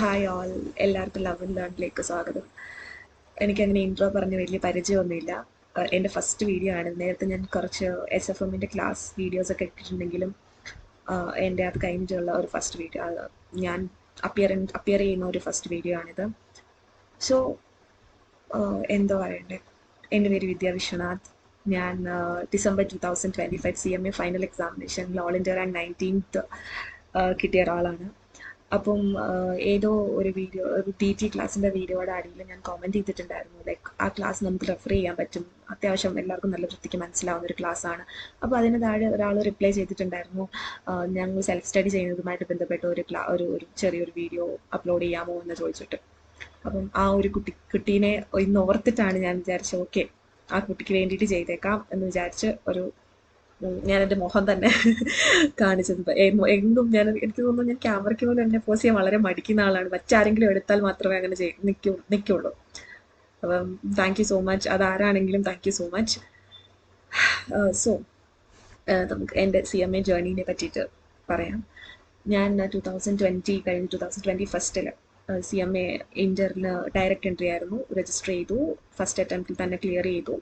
Hi all, എല്ലാവർക്കും love and ലേണിലേക്ക് സ്വാഗതം. എനിക്കങ്ങനെ ഇൻട്രോ പറഞ്ഞ് വലിയ പരിചയമൊന്നുമില്ല. എൻ്റെ ഫസ്റ്റ് വീഡിയോ ആണ്. നേരത്തെ ഞാൻ കുറച്ച് SFMൻ്റെ ക്ലാസ് വീഡിയോസൊക്കെ ഇട്ടിട്ടുണ്ടെങ്കിലും എൻ്റെ അത് കഴിഞ്ഞിട്ടുള്ള ഒരു ഫസ്റ്റ് വീഡിയോ, ഞാൻ അപ്പിയർ ചെയ്യുന്ന ഒരു ഫസ്റ്റ് വീഡിയോ ആണിത്. സോ എന്താ പറയണ്ടേ, എൻ്റെ പേര് വിദ്യ വിശ്വനാഥ്. ഞാൻ ഡിസംബർ 2025 CMA ഫൈനൽ എക്സാമിനേഷനിൽ ഓൾ ഇന്ത്യ റാങ്ക് 19th കിട്ടിയ ഒരാളാണ്. അപ്പം ഏതോ ഒരു വീഡിയോ, ഒരു PT ക്ലാസ്സിൻ്റെ വീഡിയോയുടെ അടിയിൽ ഞാൻ കമൻറ്റ് ചെയ്തിട്ടുണ്ടായിരുന്നു, ലൈക്ക് ആ ക്ലാസ് നമുക്ക് റെഫർ ചെയ്യാൻ പറ്റും, അത്യാവശ്യം എല്ലാവർക്കും നല്ല വൃത്തിക്ക് മനസ്സിലാവുന്ന ഒരു ക്ലാസ്സാണ്. അപ്പോൾ അതിന് താഴെ ഒരാൾ റിപ്ലൈ ചെയ്തിട്ടുണ്ടായിരുന്നു, ഞങ്ങൾ സെൽഫ് സ്റ്റഡി ചെയ്യുന്നതുമായിട്ട് ബന്ധപ്പെട്ട ഒരു ചെറിയൊരു വീഡിയോ അപ്ലോഡ് ചെയ്യാമോ എന്ന് ചോദിച്ചിട്ട്. അപ്പം ആ ഒരു കുട്ടീനെ ഇന്ന് ഓർത്തിട്ടാണ് ഞാൻ വിചാരിച്ചത്, ഓക്കെ ആ കുട്ടിക്ക് വേണ്ടിയിട്ട് ചെയ്തേക്കാം എന്ന് വിചാരിച്ച് ഞാൻ എൻ്റെ മുഖം തന്നെ കാണിച്ചത്. എങ്ങും എനിക്ക് തോന്നുന്നു ഞാൻ ക്യാമറയ്ക്ക് പോലും എന്നെ പോസ് ചെയ്യാൻ വളരെ മടിക്കുന്ന ആളാണ്. മറ്റാരെങ്കിലും എടുത്താൽ മാത്രമേ അങ്ങനെ നിൽക്കുള്ളൂ. അപ്പം താങ്ക് യു സോ മച്ച്. അതാരാണെങ്കിലും thank you so much. So നമുക്ക് എൻ്റെ CMA ജേർണീനെ പറ്റിയിട്ട് പറയാം. ഞാൻ 2020 കഴിഞ്ഞ് 2021 CMA ഇൻ്ററിന് ഡയറക്റ്റ് എൻട്രി ആയിരുന്നു, രജിസ്റ്റർ ചെയ്തു. ഫസ്റ്റ് അറ്റംപ്റ്റിൽ തന്നെ ക്ലിയർ ചെയ്തു.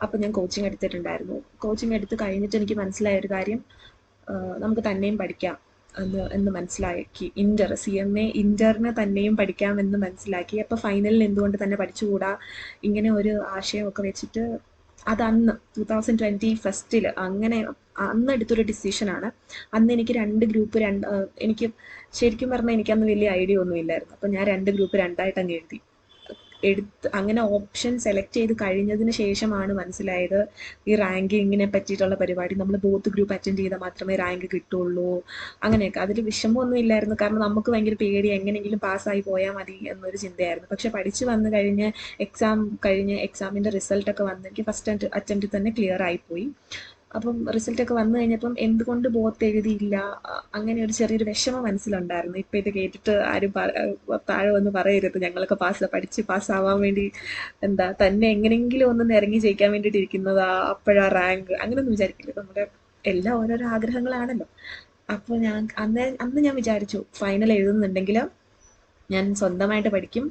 അപ്പോൾ ഞാൻ കോച്ചിങ് എടുത്തിട്ടുണ്ടായിരുന്നു. കോച്ചിങ് എടുത്ത് കഴിഞ്ഞിട്ട് എനിക്ക് മനസ്സിലായ ഒരു കാര്യം, നമുക്ക് തന്നെയും പഠിക്കാം എന്ന് മനസ്സിലാക്കി. CMA ഇൻ്ററിന് തന്നെയും പഠിക്കാം എന്ന് മനസ്സിലാക്കി. അപ്പോൾ ഫൈനലിൽ എന്തുകൊണ്ട് തന്നെ പഠിച്ചുകൂടാ, ഇങ്ങനെ ഒരു ആശയമൊക്കെ വെച്ചിട്ട് അതന്ന് 2021 അങ്ങനെ അന്ന് എടുത്തൊരു ഡിസിഷനാണ്. അന്ന് എനിക്ക് എനിക്ക് ശരിക്കും പറഞ്ഞാൽ എനിക്കന്ന് വലിയ ഐഡിയ ഒന്നും ഇല്ലായിരുന്നു. അപ്പം ഞാൻ 2 ഗ്രൂപ്പ് 2ആയിട്ട് അങ്ങ് അങ്ങനെ ഓപ്ഷൻ സെലക്ട് ചെയ്ത് കഴിഞ്ഞതിന് ശേഷമാണ് മനസ്സിലായത് ഈ റാങ്കിങ്ങിനെ പറ്റിയിട്ടുള്ള പരിപാടി. നമ്മൾ ബോത്ത് ഗ്രൂപ്പ് അറ്റൻഡ് ചെയ്താൽ മാത്രമേ റാങ്ക് കിട്ടുള്ളൂ, അങ്ങനെയൊക്കെ. അതിൽ വിഷമമൊന്നും ഇല്ലായിരുന്നു, കാരണം നമുക്ക് ഭയങ്കര പേടി, എങ്ങനെയെങ്കിലും പാസ്സായി പോയാൽ മതി എന്നൊരു ചിന്തയായിരുന്നു. പക്ഷെ പഠിച്ച് വന്നു കഴിഞ്ഞ് എക്സാമിൻ്റെ റിസൾട്ടൊക്കെ വന്ന് എനിക്ക് ഫസ്റ്റ് അറ്റംപ്റ്റിൽ തന്നെ ക്ലിയർ ആയിപ്പോയി. അപ്പം റിസൾട്ടൊക്കെ വന്നു കഴിഞ്ഞപ്പം എന്തുകൊണ്ട് ബോത്ത് എഴുതിയില്ല, അങ്ങനെ ഒരു ചെറിയൊരു വിഷമം മനസ്സിലുണ്ടായിരുന്നു. ഇപ്പം ഇത് കേട്ടിട്ട് ആരും താഴെ വന്ന് പറയരുത് ഞങ്ങളൊക്കെ പഠിച്ച് പാസ്സാവാൻ വേണ്ടി തന്നെ എങ്ങനെയെങ്കിലും ഒന്ന് ഇറങ്ങി ജയിക്കാൻ വേണ്ടിയിട്ട് ഇരിക്കുന്നതാ, അപ്പോഴാ റാങ്ക്, അങ്ങനെയൊന്നും വിചാരിക്കില്ല. നമ്മുടെ എല്ലാം ഓരോരോ ആഗ്രഹങ്ങളാണല്ലോ. അപ്പോൾ അന്ന് ഞാൻ വിചാരിച്ചു, ഫൈനൽ എഴുതുന്നുണ്ടെങ്കിൽ ഞാൻ സ്വന്തമായിട്ട് പഠിക്കും,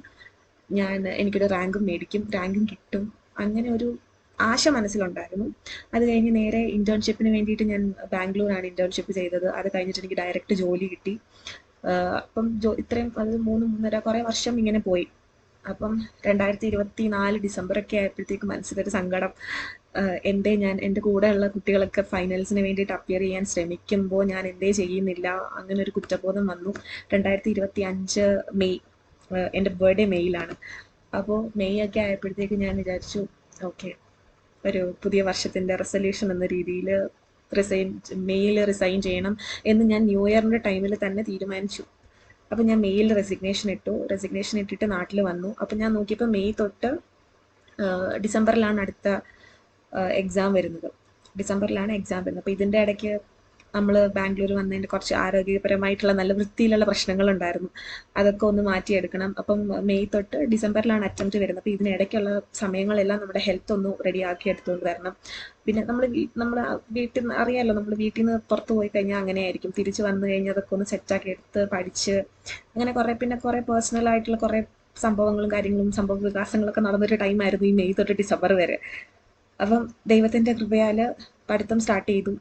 എനിക്കൊരു റാങ്കും മേടിക്കും, റാങ്കും കിട്ടും, അങ്ങനെ ഒരു ആശ മനസ്സിലുണ്ടായിരുന്നു. അത് കഴിഞ്ഞ് നേരെ ഇൻറ്റേൺഷിപ്പിന് വേണ്ടിയിട്ട് ഞാൻ ബാംഗ്ലൂരാണ് ഇൻറ്റേൺഷിപ്പ് ചെയ്തത്. അത് കഴിഞ്ഞിട്ട് എനിക്ക് ഡയറക്റ്റ് ജോലി കിട്ടി. അപ്പം ഇത്രയും അത് 3-3.5 കുറേ വർഷം ഇങ്ങനെ പോയി. അപ്പം 2024 ഡിസംബറൊക്കെ ആയപ്പോഴത്തേക്ക് മനസ്സിലൊരു സങ്കടം, എൻ്റെ കൂടെയുള്ള കുട്ടികളൊക്കെ ഫൈനൽസിന് വേണ്ടിയിട്ട് അപ്പിയർ ചെയ്യാൻ ശ്രമിക്കുമ്പോൾ ഞാൻ എന്തേ ചെയ്യുന്നില്ല, അങ്ങനെ ഒരു കുറ്റബോധം വന്നു. 2025 മെയ്, എൻ്റെ ബർത്ത്ഡേ മെയ്യിലാണ്. അപ്പോൾ മെയ് ഒക്കെ ആയപ്പോഴത്തേക്ക് ഞാൻ വിചാരിച്ചു, ഓക്കെ ഒരു പുതിയ വർഷത്തിൻ്റെ റെസൊല്യൂഷൻ എന്ന രീതിയിൽ മെയ്യിൽ റിസൈൻ ചെയ്യണം എന്ന് ഞാൻ ന്യൂ ഇയറിൻ്റെ ടൈമിൽ തന്നെ തീരുമാനിച്ചു. അപ്പം ഞാൻ മെയ്യിൽ റെസിഗ്നേഷൻ ഇട്ടിട്ട് നാട്ടിൽ വന്നു. അപ്പം ഞാൻ നോക്കിയപ്പോൾ മെയ് തൊട്ട് ഡിസംബറിലാണ് അടുത്ത എക്സാം വരുന്നത്. അപ്പോൾ ഇതിൻ്റെ ഇടയ്ക്ക് നമ്മൾ ബാംഗ്ലൂർ വന്നതിൻ്റെ കുറച്ച് ആരോഗ്യപരമായിട്ടുള്ള നല്ല വൃത്തിയിലുള്ള പ്രശ്നങ്ങളുണ്ടായിരുന്നു. അതൊക്കെ ഒന്ന് മാറ്റിയെടുക്കണം. അപ്പം മെയ് തൊട്ട് ഡിസംബറിലാണ് അറ്റംപ്റ്റ് വരുന്നത്. അപ്പോൾ ഇതിനിടയ്ക്കുള്ള സമയങ്ങളെല്ലാം നമ്മുടെ ഹെൽത്ത് ഒന്ന് റെഡിയാക്കി എടുത്തുകൊണ്ട് വരണം. പിന്നെ നമ്മൾ വീട്ടിൽ നിന്ന് അറിയാമല്ലോ, നമ്മൾ വീട്ടിൽ നിന്ന് പുറത്ത് പോയി കഴിഞ്ഞാൽ അങ്ങനെയായിരിക്കും. തിരിച്ച് വന്നു കഴിഞ്ഞാൽ അതൊക്കെ ഒന്ന് സെറ്റാക്കി എടുത്ത് പഠിച്ച് അങ്ങനെ കുറേ പേഴ്സണലായിട്ടുള്ള കുറേ സംഭവങ്ങളും കാര്യങ്ങളും സംഭവ വികാസങ്ങളൊക്കെ നടന്നൊരു ടൈമായിരുന്നു ഈ മെയ് തൊട്ട് ഡിസംബർ വരെ. അപ്പം ദൈവത്തിൻ്റെ കൃപയാൽ പഠിത്തം സ്റ്റാർട്ട് ചെയ്തു.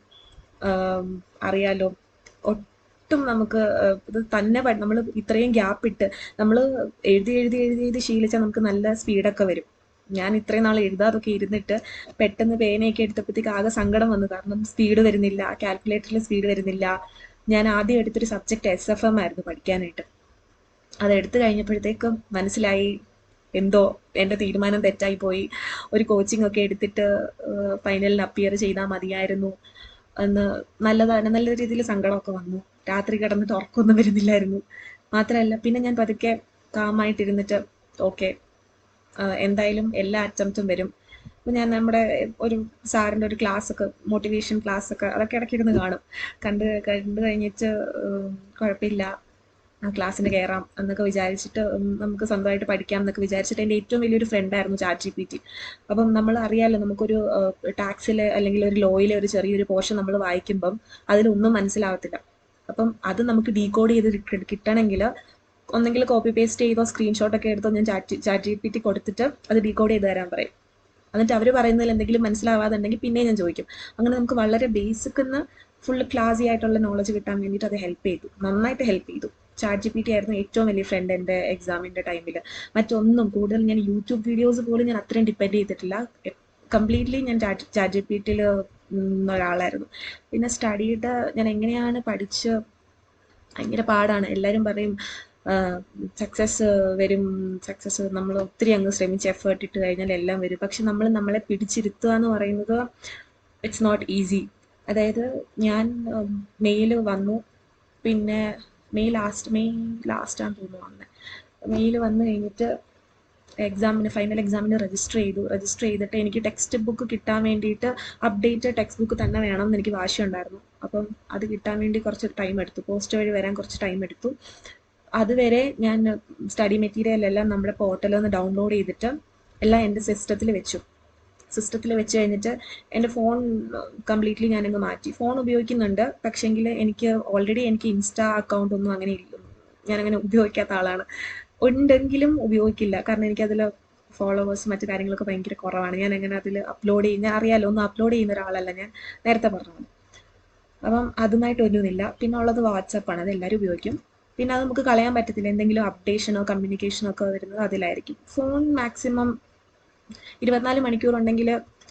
അറിയാലോ, ഒട്ടും നമുക്ക് ഇത് തന്നെ നമ്മൾ ഇത്രയും ഗ്യാപ്പിട്ട് നമ്മൾ എഴുതി ശീലിച്ചാൽ നമുക്ക് നല്ല സ്പീഡൊക്കെ വരും. ഞാൻ ഇത്രയും നാൾ എഴുതാതൊക്കെ ഇരുന്നിട്ട് പെട്ടെന്ന് പേനയൊക്കെ എടുത്തപ്പോഴത്തേക്ക് ആകെ സങ്കടം വന്നു, കാരണം സ്പീഡ് വരുന്നില്ല, കാൽക്കുലേറ്ററിൽ സ്പീഡ് വരുന്നില്ല. ഞാൻ ആദ്യം എടുത്തൊരു സബ്ജക്റ്റ് SFM ആയിരുന്നു പഠിക്കാനായിട്ട്. അതെടുത്ത് കഴിഞ്ഞപ്പോഴത്തേക്കും മനസ്സിലായി എന്തോ എൻ്റെ തീരുമാനം തെറ്റായി പോയി. ഒരു കോച്ചിങ് ഒക്കെ എടുത്തിട്ട് ഫൈനലിന് അപ്പിയർ ചെയ്താൽ മതിയായിരുന്നു എന്ന് നല്ല രീതിയിൽ സങ്കടമൊക്കെ വന്നു. രാത്രി കിടന്നിട്ട് ഉറക്കമൊന്നും വരുന്നില്ലായിരുന്നു. മാത്രമല്ല പിന്നെ ഞാൻ പതുക്കെ കാമായിട്ടിരുന്നിട്ട് ഓക്കെ എന്തായാലും എല്ലാ അറ്റംപ്റ്റും വരും. അപ്പോൾ ഞാൻ നമ്മുടെ ഒരു സാറിൻ്റെ ഒരു ക്ലാസ്സൊക്കെ, മോട്ടിവേഷൻ ക്ലാസ്സൊക്കെ, അതൊക്കെ ഇടയ്ക്കിരുന്ന് കാണും. കണ്ടു കഴിഞ്ഞിട്ട് കുഴപ്പമില്ല, ആ ക്ലാസ്സിന് കയറാം എന്നൊക്കെ വിചാരിച്ചിട്ട് നമുക്ക് സ്വന്തമായിട്ട് പഠിക്കാം എന്നൊക്കെ വിചാരിച്ചിട്ട് എൻ്റെ ഏറ്റവും വലിയൊരു ഫ്രണ്ടായിരുന്നു ChatGPT. അപ്പം നമ്മൾ അറിയാമല്ലോ, നമുക്കൊരു ടാക്സിൽ അല്ലെങ്കിൽ ഒരു ലോയിലെ ഒരു ചെറിയൊരു പോർഷൻ നമ്മൾ വായിക്കുമ്പം അതിലൊന്നും മനസ്സിലാവത്തില്ല. അപ്പം അത് നമുക്ക് ഡീകോഡ് ചെയ്ത് കിട്ടണമെങ്കിൽ ഒന്നെങ്കിൽ കോപ്പി പേസ്റ്റ് ചെയ്തോ സ്ക്രീൻഷോട്ടൊക്കെ എടുത്തോ ഞാൻ ചാറ്റ് GPT കൊടുത്തിട്ട് അത് ഡീകോഡ് ചെയ്ത് തരാൻ പറയും. എന്നിട്ട് അവർ പറയുന്നതിൽ എന്തെങ്കിലും മനസ്സിലാവാതുണ്ടെങ്കിൽ പിന്നെ ഞാൻ ചോദിക്കും. അങ്ങനെ നമുക്ക് വളരെ ബേസിക് എന്ന് ഫുള്ള് ക്ലാസി ആയിട്ടുള്ള നോളജ് കിട്ടാൻ വേണ്ടിയിട്ട് അത് ഹെൽപ്പ് ചെയ്തു, നന്നായിട്ട് ഹെൽപ്പ് ചെയ്തു. ചാറ്റ് GPT ആയിരുന്നു ഏറ്റവും വലിയ ഫ്രണ്ട് എൻ്റെ എക്സാമിൻ്റെ ടൈമിൽ. മറ്റൊന്നും കൂടുതൽ ഞാൻ യൂട്യൂബ് വീഡിയോസ് പോലും ഞാൻ അത്രയും ഡിപ്പെൻഡ് ചെയ്തിട്ടില്ല. കംപ്ലീറ്റ്ലി ഞാൻ ചാറ്റ് GPTയിൽ ഒരാളായിരുന്നു. പിന്നെ സ്റ്റഡിയുടെ ഞാൻ എങ്ങനെയാണ് പഠിച്ച് ഭയങ്കര പാടാണ്. എല്ലാവരും പറയും സക്സസ് വരും, സക്സസ് നമ്മൾ ഒത്തിരി അങ്ങ് ശ്രമിച്ച് എഫേർട്ട് ഇട്ട് കഴിഞ്ഞാൽ എല്ലാം വരും. പക്ഷെ നമ്മൾ നമ്മളെ പിടിച്ചിരുത്തുക എന്ന് പറയുന്നത് ഇറ്റ്സ് നോട്ട് ഈസി. അതായത് ഞാൻ മെയിൽ വന്നു, പിന്നെ മെയ് ലാസ്റ്റാന്ന് തോന്നുന്നു വന്നത്. മെയിൽ വന്നു കഴിഞ്ഞിട്ട് ഫൈനൽ എക്സാമിന് രജിസ്റ്റർ ചെയ്തിട്ട് എനിക്ക് ടെക്സ്റ്റ് ബുക്ക് കിട്ടാൻ വേണ്ടിയിട്ട് അപ്ഡേറ്റഡ് ടെക്സ്റ്റ് ബുക്ക് തന്നെ വേണമെന്ന് എനിക്ക് വാശിയുണ്ടായിരുന്നു. അപ്പം അത് കിട്ടാൻ വേണ്ടി കുറച്ച് ടൈം എടുത്തു, പോസ്റ്റ് വഴി വരാൻ കുറച്ച് ടൈം എടുത്തു. അതുവരെ ഞാൻ സ്റ്റഡി മെറ്റീരിയൽ എല്ലാം നമ്മുടെ പോർട്ടലിൽ നിന്ന് ഡൗൺലോഡ് ചെയ്തിട്ട് എല്ലാം എൻ്റെ സിസ്റ്റത്തിൽ വെച്ച് കഴിഞ്ഞിട്ട് എൻ്റെ ഫോൺ കംപ്ലീറ്റ്ലി ഞാനങ്ങ് മാറ്റി. ഫോൺ ഉപയോഗിക്കുന്നുണ്ട്, പക്ഷേങ്കിൽ എനിക്ക് ഇൻസ്റ്റാ അക്കൗണ്ട് ഒന്നും അങ്ങനെ ഇല്ല, ഞാനങ്ങനെ ഉപയോഗിക്കാത്ത ആളാണ്. ഉണ്ടെങ്കിലും ഉപയോഗിക്കില്ല, കാരണം എനിക്കതിൽ ഫോളോവേഴ്സ് മറ്റു കാര്യങ്ങളൊക്കെ ഭയങ്കര കുറവാണ്. ഞാൻ അങ്ങനെ അതിൽ ഞാൻ അറിയാലോ, ഒന്നും അപ്ലോഡ് ചെയ്യുന്ന ഒരാളല്ല ഞാൻ, നേരത്തെ പറഞ്ഞത്. അപ്പം അതുമായിട്ട് ഒന്നുമില്ല. പിന്നെ ഉള്ളത് വാട്സപ്പാണ്, അത് എല്ലാവരും ഉപയോഗിക്കും. പിന്നെ അത് നമുക്ക് കളയാൻ പറ്റത്തില്ല, എന്തെങ്കിലും അപ്ഡേഷനോ കമ്മ്യൂണിക്കേഷനോ ഒക്കെ വരുന്നത് അതിലായിരിക്കും. ഫോൺ മാക്സിമം 24 മണിക്കൂർ ഉണ്ടെങ്കിൽ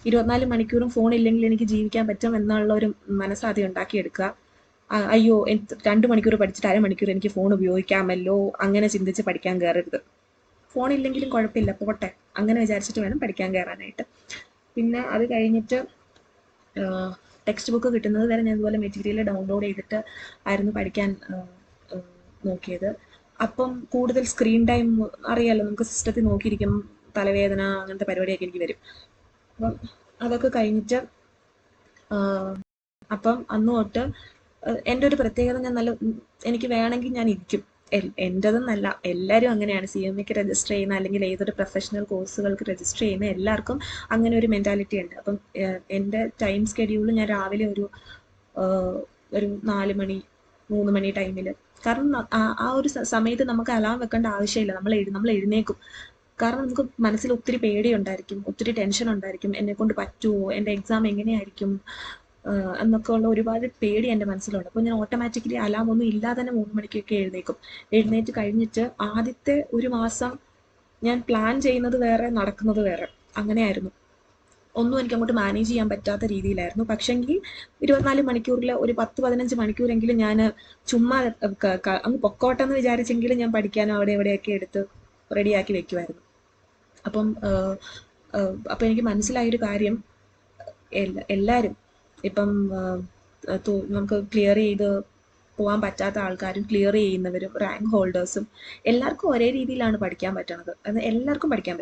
24 മണിക്കൂറും ഫോൺ ഇല്ലെങ്കിൽ എനിക്ക് ജീവിക്കാൻ പറ്റും എന്നുള്ള ഒരു മനസ്സാദ്യം ഉണ്ടാക്കിയെടുക്കുക. അയ്യോ 2 മണിക്കൂർ പഠിച്ചിട്ട് അരമണിക്കൂർ എനിക്ക് ഫോൺ ഉപയോഗിക്കാമല്ലോ, അങ്ങനെ ചിന്തിച്ച് പഠിക്കാൻ കയറരുത്. ഫോൺ ഇല്ലെങ്കിലും കുഴപ്പമില്ല, പോട്ടെ, അങ്ങനെ വിചാരിച്ചിട്ട് വേണം പഠിക്കാൻ കയറാനായിട്ട്. പിന്നെ അത് കഴിഞ്ഞിട്ട് ടെക്സ്റ്റ് ബുക്ക് കിട്ടുന്നത് വരെ ഞാൻ ഇതുപോലെ മെറ്റീരിയൽ ഡൗൺലോഡ് ചെയ്തിട്ട് ആയിരുന്നു പഠിക്കാൻ നോക്കിയത്. അപ്പം കൂടുതൽ സ്ക്രീൻ ടൈം അറിയാലോ, നമുക്ക് സിസ്റ്റത്തിൽ നോക്കിയിരിക്കും, തലവേദന അങ്ങനത്തെ പരിപാടിയൊക്കെ എനിക്ക് വരും. അപ്പം അതൊക്കെ കഴിഞ്ഞിട്ട് അപ്പം അന്ന് തൊട്ട് എൻ്റെ ഒരു പ്രത്യേകത, എനിക്ക് വേണമെങ്കിൽ ഞാൻ ഇരിക്കും. എൻ്റെതെന്നല്ല, എല്ലാവരും അങ്ങനെയാണ്. CMAക്ക് രജിസ്റ്റർ ചെയ്യുന്ന അല്ലെങ്കിൽ ഏതൊരു പ്രൊഫഷണൽ കോഴ്സുകൾക്ക് രജിസ്റ്റർ ചെയ്യുന്ന എല്ലാവർക്കും അങ്ങനെ ഒരു മെൻറ്റാലിറ്റി ഉണ്ട്. അപ്പം എൻ്റെ ടൈം സ്കെഡ്യൂൾ ഞാൻ രാവിലെ ഒരു 4 മണി 3 മണി ടൈമിൽ, കാരണം ആ ഒരു സമയത്ത് നമുക്ക് അലാം വെക്കേണ്ട ആവശ്യമില്ല, നമ്മൾ എഴുന്നേക്കും. കാരണം നമുക്ക് മനസ്സിൽ ഒത്തിരി പേടിയുണ്ടായിരിക്കും, ഒത്തിരി ടെൻഷൻ ഉണ്ടായിരിക്കും, എന്നെക്കൊണ്ട് പറ്റുമോ, എൻ്റെ എക്സാം എങ്ങനെയായിരിക്കും എന്നൊക്കെ ഉള്ള ഒരുപാട് പേടി എൻ്റെ മനസ്സിലുണ്ട്. അപ്പോൾ ഞാൻ ഓട്ടോമാറ്റിക്കലി അലാം ഒന്നും ഇല്ലാതെ തന്നെ 3 മണിക്കൊക്കെ എഴുന്നേറ്റ് കഴിഞ്ഞിട്ട് ആദ്യത്തെ ഒരു മാസം ഞാൻ പ്ലാൻ ചെയ്യുന്നത് വേറെ, നടക്കുന്നത് വേറെ, അങ്ങനെയായിരുന്നു. ഒന്നും എനിക്ക് അങ്ങോട്ട് മാനേജ് ചെയ്യാൻ പറ്റാത്ത രീതിയിലായിരുന്നു. പക്ഷെങ്കിൽ 24 മണിക്കൂറിൽ ഒരു 10-15 മണിക്കൂറെങ്കിലും ഞാൻ ചുമ്മാ അങ്ങ് പൊക്കോട്ടെന്ന് വിചാരിച്ചെങ്കിലും ഞാൻ പഠിക്കാനോ അവിടെ എവിടെയൊക്കെ എടുത്ത് റെഡിയാക്കി വെക്കുമായിരുന്നു. അപ്പം എനിക്ക് മനസ്സിലായൊരു കാര്യം, എല്ലാവരും ഇപ്പം നമുക്ക് ക്ലിയർ ചെയ്ത് പോകാൻ പറ്റാത്ത ആൾക്കാരും ക്ലിയർ ചെയ്യുന്നവരും റാങ്ക് ഹോൾഡേഴ്സും എല്ലാവർക്കും ഒരേ രീതിയിലാണ് പഠിക്കാൻ പറ്റുന്നത്. അത് എല്ലാവർക്കും പഠിക്കാൻ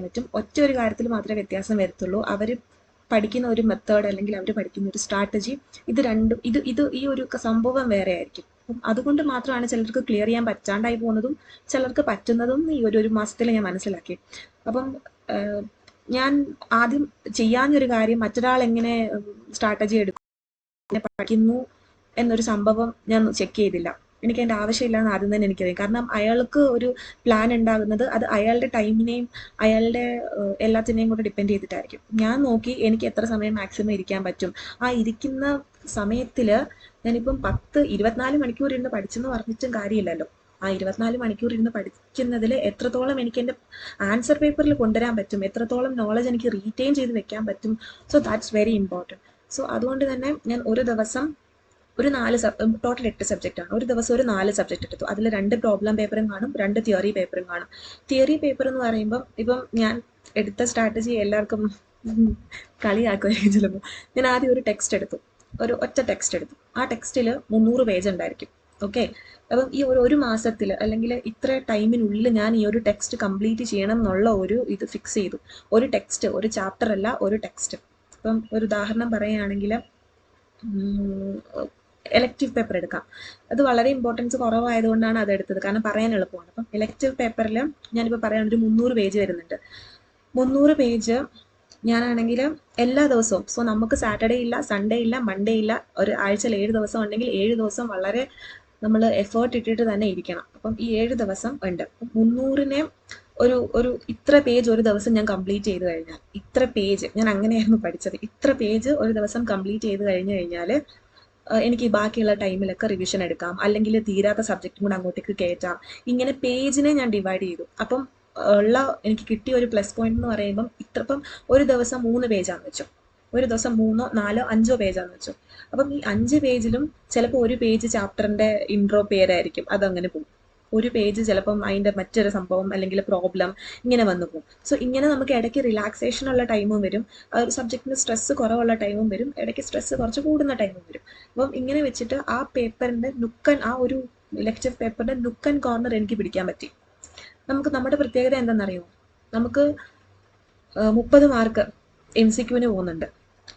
പറ്റും. ഒറ്റ ഒരു കാര്യത്തിൽ മാത്രമേ വ്യത്യാസം വരത്തുള്ളൂ. അവർ പഠിക്കുന്ന ഒരു മെത്തേഡ് അല്ലെങ്കിൽ അവർ പഠിക്കുന്ന ഒരു സ്ട്രാറ്റജി, ഇത് രണ്ടും ഈ ഒരു സംഭവം വേറെ ആയിരിക്കും. അപ്പം അതുകൊണ്ട് മാത്രമാണ് ചിലർക്ക് ക്ലിയർ ചെയ്യാൻ പറ്റാണ്ടായി പോകുന്നതും ചിലർക്ക് പറ്റുന്നതും ഈ ഒരു മാസത്തിൽ ഞാൻ മനസ്സിലാക്കി. അപ്പം ഞാൻ ആദ്യം ചെയ്യാഞ്ഞൊരു കാര്യം, മറ്റൊരാൾ എങ്ങനെ സ്ട്രാറ്റജി എടുക്കും, പഠിക്കുന്നു എന്നൊരു സംഭവം ഞാൻ ചെക്ക് ചെയ്തില്ല. എനിക്ക് അതിൻ്റെ ആവശ്യമില്ലാന്ന് ആദ്യം തന്നെ എനിക്കറിയാം. കാരണം അയാൾക്ക് ഒരു പ്ലാൻ ഉണ്ടാകുന്നത് അത് അയാളുടെ ടൈമിനെയും അയാളുടെ എല്ലാത്തിനെയും കൂടെ ഡിപ്പെൻഡ് ചെയ്തിട്ടായിരിക്കും. ഞാൻ നോക്കി എനിക്ക് എത്ര സമയം മാക്സിമം ഇരിക്കാൻ പറ്റും. ആ ഇരിക്കുന്ന സമയത്തിൽ ഞാനിപ്പം 24 മണിക്കൂർ ഇരുന്ന് പഠിച്ചെന്ന് പറഞ്ഞിട്ടും കാര്യമില്ലല്ലോ. ആ 24 മണിക്കൂർ ഇരുന്ന് പഠിക്കുന്നതിൽ എത്രത്തോളം എനിക്ക് എൻ്റെ ആൻസർ പേപ്പറിൽ കൊണ്ടുവരാൻ പറ്റും, എത്രത്തോളം നോളജ് എനിക്ക് റീറ്റെയിൻ ചെയ്ത് വെക്കാൻ പറ്റും. So that's very important. So അതുകൊണ്ട് തന്നെ ഞാൻ ഒരു ദിവസം ഒരു 4 ടോട്ടൽ 8 സബ്ജക്റ്റാണ്. ഒരു ദിവസം ഒരു 4 സബ്ജക്റ്റ് എടുത്തു. അതിൽ 2 പ്രോബ്ലം പേപ്പറും കാണും, 2 തിയറി പേപ്പറും കാണും. തിയറി പേപ്പർ എന്ന് പറയുമ്പം ഇപ്പം ഞാൻ എടുത്ത സ്ട്രാറ്റജി എല്ലാവർക്കും കളിയാക്കുമായിരിക്കും ചിലപ്പോൾ. ഞാൻ ആദ്യം ഒരു ഒറ്റ ടെക്സ്റ്റ് എടുത്തു. ആ ടെക്സ്റ്റിൽ 300 പേജ് ഉണ്ടായിരിക്കും. ഓക്കെ, അപ്പം ഈ ഒരു മാസത്തിൽ അല്ലെങ്കിൽ ഇത്ര ടൈമിനുള്ളിൽ ഞാൻ ഈ ഒരു ടെക്സ്റ്റ് കംപ്ലീറ്റ് ചെയ്യണം എന്നുള്ള ഒരു ഇത് ഫിക്സ് ചെയ്തു. ഒരു ടെക്സ്റ്റ്, ഒരു ചാപ്റ്റർ അല്ല, ഒരു ടെക്സ്റ്റ്. ഇപ്പം ഒരു ഉദാഹരണം പറയുകയാണെങ്കിൽ എലക്റ്റീവ് പേപ്പർ എടുക്കാം. അത് വളരെ ഇമ്പോർട്ടൻസ് കുറവായതുകൊണ്ടാണ് അതെടുത്തത്, കാരണം പറയാൻ എളുപ്പമാണ്. അപ്പം എലക്റ്റീവ് പേപ്പറിൽ ഞാനിപ്പോൾ പറയുകയാണ് ഒരു 300 പേജ് വരുന്നുണ്ട്. 300 പേജ് ഞാനാണെങ്കിൽ എല്ലാ ദിവസവും, സോ നമുക്ക് സാറ്റർഡേ ഇല്ല, സൺഡേ ഇല്ല, മൺഡേ ഇല്ല, ഒരു ആഴ്ചയിൽ 7 ദിവസം ഉണ്ടെങ്കിൽ 7 ദിവസം വളരെ നമ്മൾ എഫേർട്ട് ഇട്ടിട്ട് തന്നെ ഇരിക്കണം. അപ്പം ഈ 7 ദിവസം ഉണ്ട്. 300-നെ ഒരു ഇത്ര പേജ് ഒരു ദിവസം ഞാൻ കംപ്ലീറ്റ് ചെയ്ത് കഴിഞ്ഞാൽ, ഇത്ര പേജ് ഞാൻ അങ്ങനെയായിരുന്നു പഠിച്ചത്, ഇത്ര പേജ് ഒരു ദിവസം കംപ്ലീറ്റ് ചെയ്ത് കഴിഞ്ഞാൽ എനിക്ക് ബാക്കിയുള്ള ടൈമിലൊക്കെ റിവിഷൻ എടുക്കാം, അല്ലെങ്കിൽ തീരാത്ത സബ്ജക്റ്റും കൂടെ അങ്ങോട്ടേക്ക് കയറ്റാം. ഇങ്ങനെ പേജിനെ ഞാൻ ഡിവൈഡ് ചെയ്തു. അപ്പം ഉള്ള എനിക്ക് കിട്ടിയ ഒരു പ്ലസ് പോയിന്റ് എന്ന് പറയുമ്പം ഇപ്പം ഒരു ദിവസം 3 പേജാന്ന് വെച്ചോ, ഒരു ദിവസം 3, 4, 5 പേജാന്ന് വെച്ചോ. അപ്പം ഈ 5 പേജിലും ചിലപ്പോൾ ഒരു പേജ് ചാപ്റ്ററിന്റെ ഇൻട്രോ പേരായിരിക്കും, അതങ്ങനെ പോകും. ഒരു പേജ് ചിലപ്പം അതിൻ്റെ മറ്റൊരു സംഭവം അല്ലെങ്കിൽ പ്രോബ്ലം ഇങ്ങനെ വന്നു പോകും. സോ ഇങ്ങനെ നമുക്ക് ഇടയ്ക്ക് റിലാക്സേഷൻ ഉള്ള ടൈമും വരും, ഒരു സബ്ജക്റ്റിന് സ്ട്രെസ് കുറവുള്ള ടൈമും വരും, ഇടയ്ക്ക് സ്ട്രെസ് കുറച്ച് കൂടുന്ന ടൈമും വരും. അപ്പം ഇങ്ങനെ വെച്ചിട്ട് ആ പേപ്പറിൻ്റെ ആ ഒരു ലെക്ചർ പേപ്പറിൻ്റെ നുക്ക് ആൻഡ് കോർണർ എനിക്ക് പിടിക്കാൻ പറ്റി. നമുക്ക് നമ്മുടെ പ്രത്യേകത എന്താണെന്നറിയോ, നമുക്ക് 30 മാർക്ക് MCQ പോകുന്നുണ്ട്.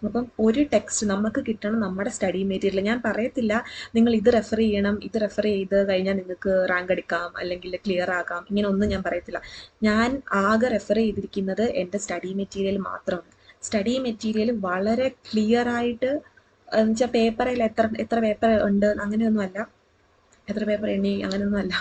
അപ്പം ഒരു ടെക്സ്റ്റ് നമുക്ക് കിട്ടണം നമ്മുടെ സ്റ്റഡി മെറ്റീരിയൽ. ഞാൻ പറയത്തില്ല നിങ്ങൾ ഇത് റെഫർ ചെയ്യണം, ഇത് റെഫർ ചെയ്ത് കഴിഞ്ഞാൽ നിങ്ങൾക്ക് റാങ്ക് എടുക്കാം അല്ലെങ്കിൽ ക്ലിയർ ആക്കാം, ഇങ്ങനെ ഒന്നും ഞാൻ പറയത്തില്ല. ഞാൻ ആകെ റെഫർ ചെയ്തിരിക്കുന്നത് എൻ്റെ സ്റ്റഡി മെറ്റീരിയൽ മാത്രമാണ്. സ്റ്റഡി മെറ്റീരിയൽ വളരെ ക്ലിയർ ആയിട്ട്, എന്നുവെച്ചാൽ പേപ്പറിൽ എത്ര പേപ്പർ ഉണ്ട് അങ്ങനെയൊന്നുമല്ല, എത്ര പേപ്പർ എണ്ണി അങ്ങനെയൊന്നുമല്ല.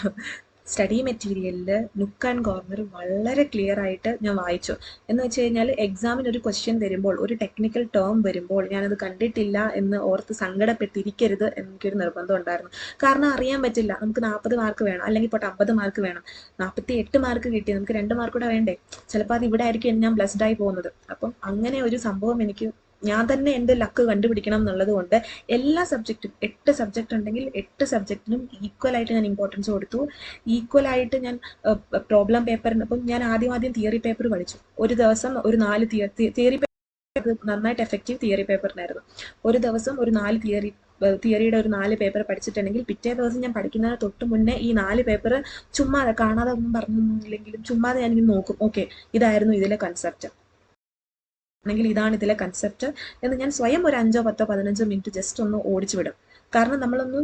സ്റ്റഡി മെറ്റീരിയലിൽ നുക്ക് ആൻഡ് കോർണർ വളരെ ക്ലിയർ ആയിട്ട് ഞാൻ വായിച്ചു. എന്ന് വെച്ച് കഴിഞ്ഞാൽ എക്സാമിന് ഒരു ക്വസ്റ്റ്യൻ വരുമ്പോൾ, ഒരു ടെക്നിക്കൽ ടേം വരുമ്പോൾ ഞാനത് കണ്ടിട്ടില്ല എന്ന് ഓർത്ത് സങ്കടപ്പെട്ടിരിക്കരുത് എനിക്കൊരു നിർബന്ധം ഉണ്ടായിരുന്നു. കാരണം അറിയാൻ പറ്റില്ല, നമുക്ക് 40 മാർക്ക് വേണം, അല്ലെങ്കിൽ പോട്ടെ 50 മാർക്ക് വേണം, 48 മാർക്ക് കിട്ടി, നമുക്ക് 2 മാർക്ക് കൂടെ വേണ്ടേ, ചിലപ്പോൾ അത് ഇവിടെ ആയിരിക്കും ഞാൻ ബ്ലസ്ഡ് ആയി പോകുന്നത്. അപ്പം അങ്ങനെ ഒരു സംഭവം എനിക്ക് ഞാൻ തന്നെ എൻ്റെ ലക്ക് കണ്ടുപിടിക്കണം എന്നുള്ളത് കൊണ്ട് എല്ലാ സബ്ജക്റ്റും 8 സബ്ജക്റ്റ് ഉണ്ടെങ്കിൽ 8 സബ്ജക്റ്റിനും ഈക്വലായിട്ട് ഞാൻ ഇമ്പോർട്ടൻസ് കൊടുത്തു. ഈക്വലായിട്ട് ഞാൻ പ്രോബ്ലം പേപ്പറിന്, അപ്പം ഞാൻ ആദ്യം തിയറി പേപ്പർ പഠിച്ചു. ഒരു ദിവസം ഒരു 4 തിയറി പേപ്പർ, നന്നായിട്ട് എഫക്റ്റീവ് തിയറി പേപ്പറിനായിരുന്നു. ഒരു ദിവസം ഒരു 4 തിയറിയുടെ ഒരു 4 പേപ്പർ പഠിച്ചിട്ടുണ്ടെങ്കിൽ പിറ്റേ ദിവസം ഞാൻ പഠിക്കുന്നതിന് തൊട്ട് മുന്നേ ഈ 4 പേപ്പർ ചുമ്മാതെ കാണാതെ ഒന്നും പറഞ്ഞില്ലെങ്കിലും ചുമ്മാതെ ഞാനിങ്ങനെ നോക്കും, ഓക്കെ ഇതായിരുന്നു ഇതിലെ കൺസെപ്റ്റ്, അല്ലെങ്കിൽ ഇതാണ് ഇതിലെ കൺസെപ്റ്റ് എന്ന് ഞാൻ സ്വയം ഒരു 5, 10, 15 മിനിറ്റ് ജസ്റ്റ് ഒന്ന് ഓടിച്ചു വിടും. കാരണം നമ്മളൊന്ന്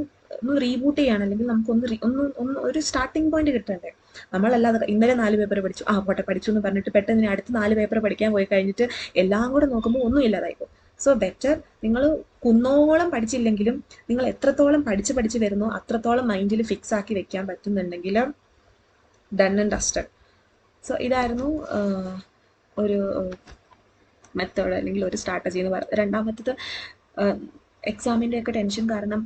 റീബൂട്ട് ചെയ്യണം, അല്ലെങ്കിൽ നമുക്കൊന്ന് ഒരു സ്റ്റാർട്ടിംഗ് പോയിന്റ് കിട്ടണ്ടേ. നമ്മളല്ലാതെ ഇന്നലെ 4 പേപ്പർ പഠിച്ചു, പോട്ടെ പഠിച്ചു എന്ന് പറഞ്ഞിട്ട് പെട്ടെന്ന് അടുത്ത 4 പേപ്പർ പഠിക്കാൻ പോയി കഴിഞ്ഞിട്ട് എല്ലാം കൂടെ നോക്കുമ്പോൾ ഒന്നും ഇല്ലാതായിപ്പോ. സോ ബെറ്റർ നിങ്ങൾ കുന്നോളം പഠിച്ചില്ലെങ്കിലും നിങ്ങൾ എത്രത്തോളം പഠിച്ച് വരുന്നോ അത്രത്തോളം മൈൻഡിൽ ഫിക്സ് ആക്കി വെക്കാൻ പറ്റുന്നുണ്ടെങ്കിൽ ഡൺ ആൻഡ് ഡസ്റ്റഡ്. സോ ഇതായിരുന്നു ഒരു മെത്തേഡ് അല്ലെങ്കിൽ ഒരു സ്ട്രാറ്റജി എന്ന് പറയുന്നത്. രണ്ടാമത്തത്, എക്സാമിൻ്റെ ഒക്കെ ടെൻഷൻ കാരണം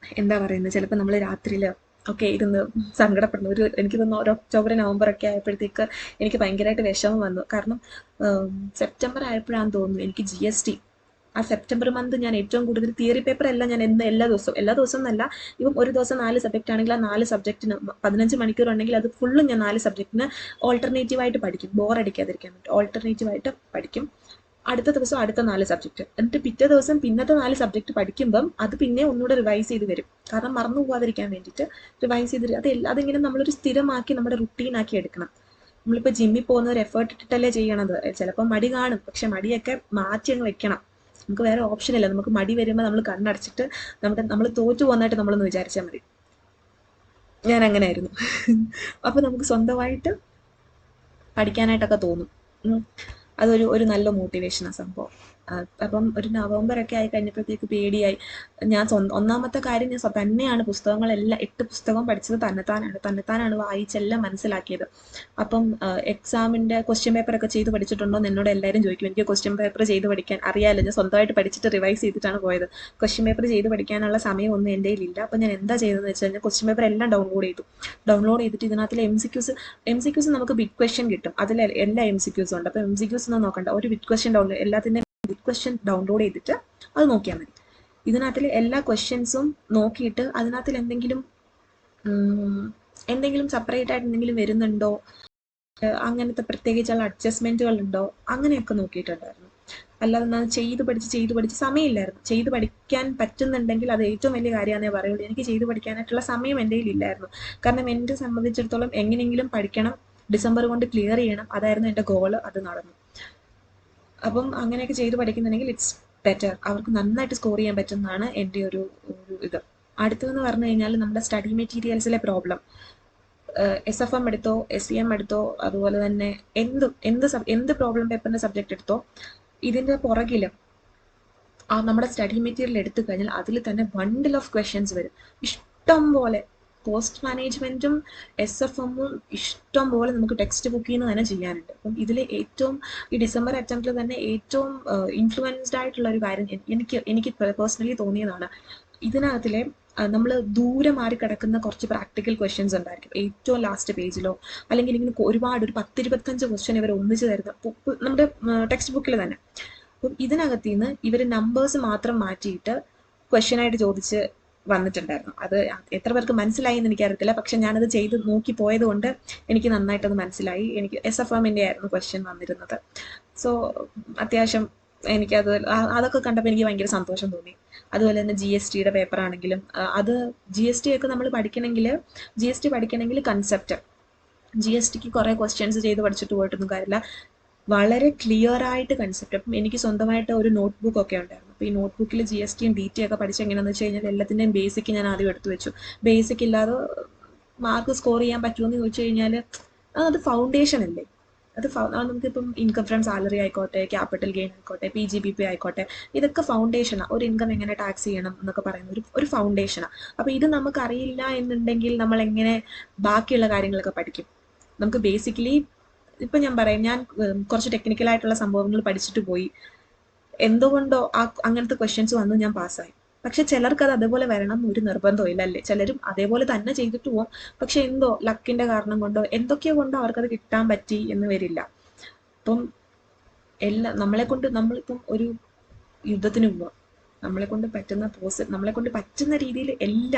എന്താ പറയുന്നത്, ചിലപ്പോൾ നമ്മൾ രാത്രിയിൽ ഒക്കെ ഇരുന്ന് സങ്കടപ്പെടുന്നു. എനിക്ക് തോന്നുന്നു ഒരു ഒക്ടോബർ നവംബർ ഒക്കെ ആയപ്പോഴത്തേക്ക് എനിക്ക് ഭയങ്കരമായിട്ട് വിഷമം വന്നു. കാരണം സെപ്റ്റംബർ ആയപ്പോഴാണെന്ന് തോന്നുന്നു എനിക്ക് GST, ആ സെപ്റ്റംബർ മന്ത് ഞാൻ ഏറ്റവും കൂടുതൽ തിയറി പേപ്പർ എല്ലാം ഞാൻ എല്ലാ ദിവസവും എന്നല്ല, ഇപ്പം ഒരു ദിവസം 4 സബ്ജക്റ്റ് ആണെങ്കിൽ ആ 4 സബ്ജക്റ്റിന് 15 മണിക്കൂർ ഉണ്ടെങ്കിൽ അത് ഫുള്ളും ഞാൻ 4 സബ്ജക്റ്റിന് ഓൾട്ടർനേറ്റീവായിട്ട് പഠിക്കും, ബോറടിക്കാതിരിക്കാൻ വേണ്ടി ഓൾട്ടർനേറ്റീവായിട്ട് പഠിക്കും. അടുത്ത ദിവസം അടുത്ത 4 സബ്ജക്റ്റ്, എന്നിട്ട് പിറ്റേ ദിവസം പിന്നത്തെ 4 സബ്ജക്റ്റ് പഠിക്കുമ്പം അത് പിന്നെ ഒന്നുകൂടെ റിവൈസ് ചെയ്ത് വരും. കാരണം മറന്നു പോകാതിരിക്കാൻ വേണ്ടിയിട്ട് റിവൈസ് ചെയ്ത് അതിങ്ങനെ നമ്മളൊരു സ്ഥിരമാക്കി നമ്മുടെ റുട്ടീനാക്കി എടുക്കണം. നമ്മളിപ്പോൾ ജിമ്മിൽ പോകുന്ന ഒരു എഫേർട്ട് ഇട്ടിട്ടല്ലേ ചെയ്യണത്. ചിലപ്പോൾ മടി കാണും, പക്ഷെ മടിയൊക്കെ മാറ്റി അങ്ങ് വെക്കണം. നമുക്ക് വേറെ ഓപ്ഷൻ ഇല്ല. നമുക്ക് മടി വരുമ്പോൾ നമ്മൾ കണ്ണടച്ചിട്ട് നമ്മൾ തോറ്റു പോകുന്നതായിട്ട് നമ്മളൊന്ന് വിചാരിച്ചാൽ മതി. ഞാൻ അങ്ങനെ ആയിരുന്നു. അപ്പോൾ നമുക്ക് സ്വന്തമായിട്ട് പഠിക്കാനായിട്ടൊക്കെ തോന്നും. അതൊരു നല്ല മോട്ടിവേഷനാണ് സംഭവം. അപ്പം ഒരു നവംബർ ഒക്കെ ആയി കഴിഞ്ഞപ്പോഴത്തേക്ക് പേടിയായി. ഞാൻ ഒന്നാമത്തെ കാര്യം ഞാൻ തന്നെയാണ് പുസ്തകങ്ങളെല്ലാം 8 പുസ്തകം പഠിച്ചത് തന്നെത്താനാണ് വായിച്ചെല്ലാം മനസ്സിലാക്കിയത്. അപ്പം എക്സാമിൻ്റെ ക്വസ്റ്റ്യൻ പേപ്പറൊക്കെ ചെയ്ത് പഠിച്ചിട്ടുണ്ടോ എന്ന് എന്നോട് എല്ലാവരും ചോദിക്കും. എനിക്ക് ക്വസ്റ്റ്യൻ പേപ്പർ ചെയ്ത് പഠിക്കാൻ അറിയാമല്ലോ, ഞാൻ സ്വന്തമായിട്ട് പഠിച്ചിട്ട് റിവൈസ് ചെയ്തിട്ടാണ് പോയത്. ക്വസ്റ്റ്യൻ പേപ്പർ ചെയ്ത് പഠിക്കാനുള്ള സമയമൊന്നും എൻ്റെ കയ്യിലില്ല. അപ്പം ഞാൻ എന്താ ചെയ്തതെന്ന് വെച്ച് കഴിഞ്ഞാൽ ക്വസ്റ്റ്യൻ പേപ്പർ എല്ലാം ഡൗൺലോഡ് ചെയ്തിട്ട് ഇതിനകത്തിലെ MCQs നമുക്ക് ബിഗ് ക്വസ്റ്റ്യൻ കിട്ടും. അതിൽ എല്ലാ MCQs ഉണ്ട്. അപ്പോൾ MCQs ഒന്നും നോക്കണ്ട, ഒരു ബിഗ് ക്വസ്റ്റ്യൻ എല്ലാത്തിൻ്റെ ബിഗ് ക്വസ്റ്റ്യൻ ഡൗൺലോഡ് ചെയ്തിട്ട് അത് നോക്കിയാൽ മതി. ഇതിനകത്തിൽ എല്ലാ ക്വസ്റ്റ്യൻസും നോക്കിയിട്ട് അതിനകത്തിൽ എന്തെങ്കിലും സെപ്പറേറ്റ് ആയിട്ട് എന്തെങ്കിലും വരുന്നുണ്ടോ, അങ്ങനത്തെ പ്രത്യേകിച്ചുള്ള അഡ്ജസ്റ്റ്മെന്റുകൾ ഉണ്ടോ, അങ്ങനെയൊക്കെ നോക്കിയിട്ടുണ്ടായിരുന്നു. അല്ലാതെ ഞാൻ ചെയ്ത് പഠിച്ച് സമയമില്ലായിരുന്നു. ചെയ്ത് പഠിക്കാൻ പറ്റുന്നുണ്ടെങ്കിൽ അത് ഏറ്റവും വലിയ കാര്യമാണെന്നേ പറയുള്ളൂ. എനിക്ക് ചെയ്ത് പഠിക്കാനായിട്ടുള്ള സമയം എൻ്റെ കയ്യിലില്ലായിരുന്നു. കാരണം എന്നെ സംബന്ധിച്ചിടത്തോളം എങ്ങനെയെങ്കിലും പഠിക്കണം, ഡിസംബർ കൊണ്ട് ക്ലിയർ ചെയ്യണം, അതായിരുന്നു എൻ്റെ ഗോള്. അത് നടന്നു. അപ്പം അങ്ങനെയൊക്കെ ചെയ്ത് പഠിക്കുന്നുണ്ടെങ്കിൽ ഇറ്റ്സ് ബെറ്റർ. അവർക്ക് നന്നായിട്ട് സ്കോർ ചെയ്യാൻ പറ്റുന്നതാണ് എൻ്റെ ഒരു ഇത്. അടുത്തതെന്ന് പറഞ്ഞു കഴിഞ്ഞാൽ നമ്മുടെ സ്റ്റഡി മെറ്റീരിയൽസിലെ പ്രോബ്ലം. SFM എടുത്തോ, SEM എടുത്തോ, അതുപോലെ തന്നെ എന്ത് പ്രോബ്ലം പേപ്പറിൻ്റെ സബ്ജക്റ്റ് എടുത്തോ, ഇതിൻ്റെ പുറകിൽ നമ്മുടെ സ്റ്റഡി മെറ്റീരിയൽ എടുത്തു കഴിഞ്ഞാൽ അതിൽ തന്നെ ബണ്ടിൽ ഓഫ് ക്വസ്റ്റ്യൻസ് വരും. ഇഷ്ടം പോലെ പോസ്റ്റ് മാനേജ്മെൻറ്റും SFM-ഉം ഇഷ്ടം പോലെ നമുക്ക് ടെക്സ്റ്റ് ബുക്കിൽ നിന്ന് തന്നെ ചെയ്യാനുണ്ട്. അപ്പം ഇതിൽ ഏറ്റവും ഈ ഡിസംബർ അറ്റംപ്റ്റിൽ തന്നെ ഏറ്റവും ഇൻഫ്ലുവൻസ്ഡ് ആയിട്ടുള്ള ഒരു കാര്യം എനിക്ക് പേഴ്സണലി തോന്നിയതാണ്. ഇതിനകത്തിലെ നമ്മൾ ദൂരെ മാറി കിടക്കുന്ന കുറച്ച് പ്രാക്ടിക്കൽ ക്വസ്റ്റ്യൻസ് ഉണ്ടായിരിക്കും ഏറ്റവും ലാസ്റ്റ് പേജിലോ, അല്ലെങ്കിൽ ഇങ്ങനെ ഒരുപാട് ഒരു 10-25 ക്വസ്റ്റ്യൻ ഇവർ ഒന്നിച്ച് തരുന്ന നമ്മുടെ ടെക്സ്റ്റ് ബുക്കിൽ തന്നെ. അപ്പം ഇതിനകത്ത് നിന്ന് ഇവർ നമ്പേഴ്സ് മാത്രം മാറ്റിയിട്ട് ക്വസ്റ്റ്യനായിട്ട് ചോദിച്ച് വന്നിട്ടുണ്ടായിരുന്നു. അത് എത്ര പേർക്ക് മനസ്സിലായി എന്ന് എനിക്കറിയത്തില്ല, പക്ഷെ ഞാനത് ചെയ്ത് നോക്കി പോയത് കൊണ്ട് എനിക്ക് നന്നായിട്ടത് മനസ്സിലായി. എനിക്ക് SFM-ന്റെ ആയിരുന്നു ക്വസ്റ്റ്യൻ വന്നിരുന്നത്. സോ അത്യാവശ്യം എനിക്കത് അതൊക്കെ കണ്ടപ്പോൾ എനിക്ക് ഭയങ്കര സന്തോഷം തോന്നി. അതുപോലെ തന്നെ GST-യുടെ പേപ്പർ ആണെങ്കിലും അത് GST ഒക്കെ നമ്മൾ പഠിക്കണമെങ്കിൽ GST പഠിക്കണമെങ്കിൽ കൺസെപ്റ്റ് GST-ക്ക് കുറേ ക്വസ്റ്റ്യൻസ് ചെയ്ത് പഠിച്ചിട്ട് പോയിട്ടൊന്നും കാര്യമില്ല. വളരെ ക്ലിയർ ആയിട്ട് കൺസെപ്റ്റ്. അപ്പം എനിക്ക് സ്വന്തമായിട്ട് ഒരു നോട്ട് ബുക്ക് ഒക്കെ ഉണ്ടായിരുന്നു. അപ്പോൾ ഈ നോട്ട് ബുക്കിൽ GST-യും DT ഒക്കെ പഠിച്ച് എങ്ങനെയാണെന്ന് വെച്ച് കഴിഞ്ഞാൽ എല്ലാത്തിൻ്റെയും ബേസിക് ഞാൻ ആദ്യം എടുത്തു വെച്ചു. ബേസിക് ഇല്ലാതെ മാർക്ക് സ്കോർ ചെയ്യാൻ പറ്റുമെന്ന് ചോദിച്ചു കഴിഞ്ഞാൽ അത് ഫൗണ്ടേഷൻ അല്ലേ. അത് നമുക്കിപ്പം ഇൻകം ഫ്രം സാലറി ആയിക്കോട്ടെ, ക്യാപിറ്റൽ ഗെയിൻ ആയിക്കോട്ടെ, PGBP ആയിക്കോട്ടെ, ഇതൊക്കെ ഫൗണ്ടേഷനാണ്. ഒരു ഇൻകം എങ്ങനെ ടാക്സ് ചെയ്യണം എന്നൊക്കെ പറയുന്ന ഒരു ഫൗണ്ടേഷനാണ്. അപ്പോൾ ഇത് നമുക്കറിയില്ല എന്നുണ്ടെങ്കിൽ നമ്മൾ എങ്ങനെ ബാക്കിയുള്ള കാര്യങ്ങളൊക്കെ പഠിക്കും? നമുക്ക് ബേസിക്കലി ഇപ്പം ഞാൻ പറയാം, ഞാൻ കുറച്ച് ടെക്നിക്കലായിട്ടുള്ള സംഭവങ്ങൾ പഠിച്ചിട്ട് പോയി, എന്തുകൊണ്ടോ അങ്ങനത്തെ ക്വസ്റ്റ്യൻസ് വന്നു, ഞാൻ പാസ്സായി. പക്ഷെ ചിലർക്ക് അത് അതേപോലെ വരണം ഒരു നിർബന്ധവും ഇല്ല അല്ലേ. ചിലരും അതേപോലെ തന്നെ ചെയ്തിട്ട് പോവും, പക്ഷെ എന്തോ ലക്കിന്റെ കാരണം കൊണ്ടോ എന്തൊക്കെയോ കൊണ്ടോ അവർക്കത് കിട്ടാൻ പറ്റി എന്ന് വരില്ല. അപ്പം നമ്മളിപ്പം ഒരു യുദ്ധത്തിന് പോവാം, നമ്മളെ കൊണ്ട് പറ്റുന്ന രീതിയിൽ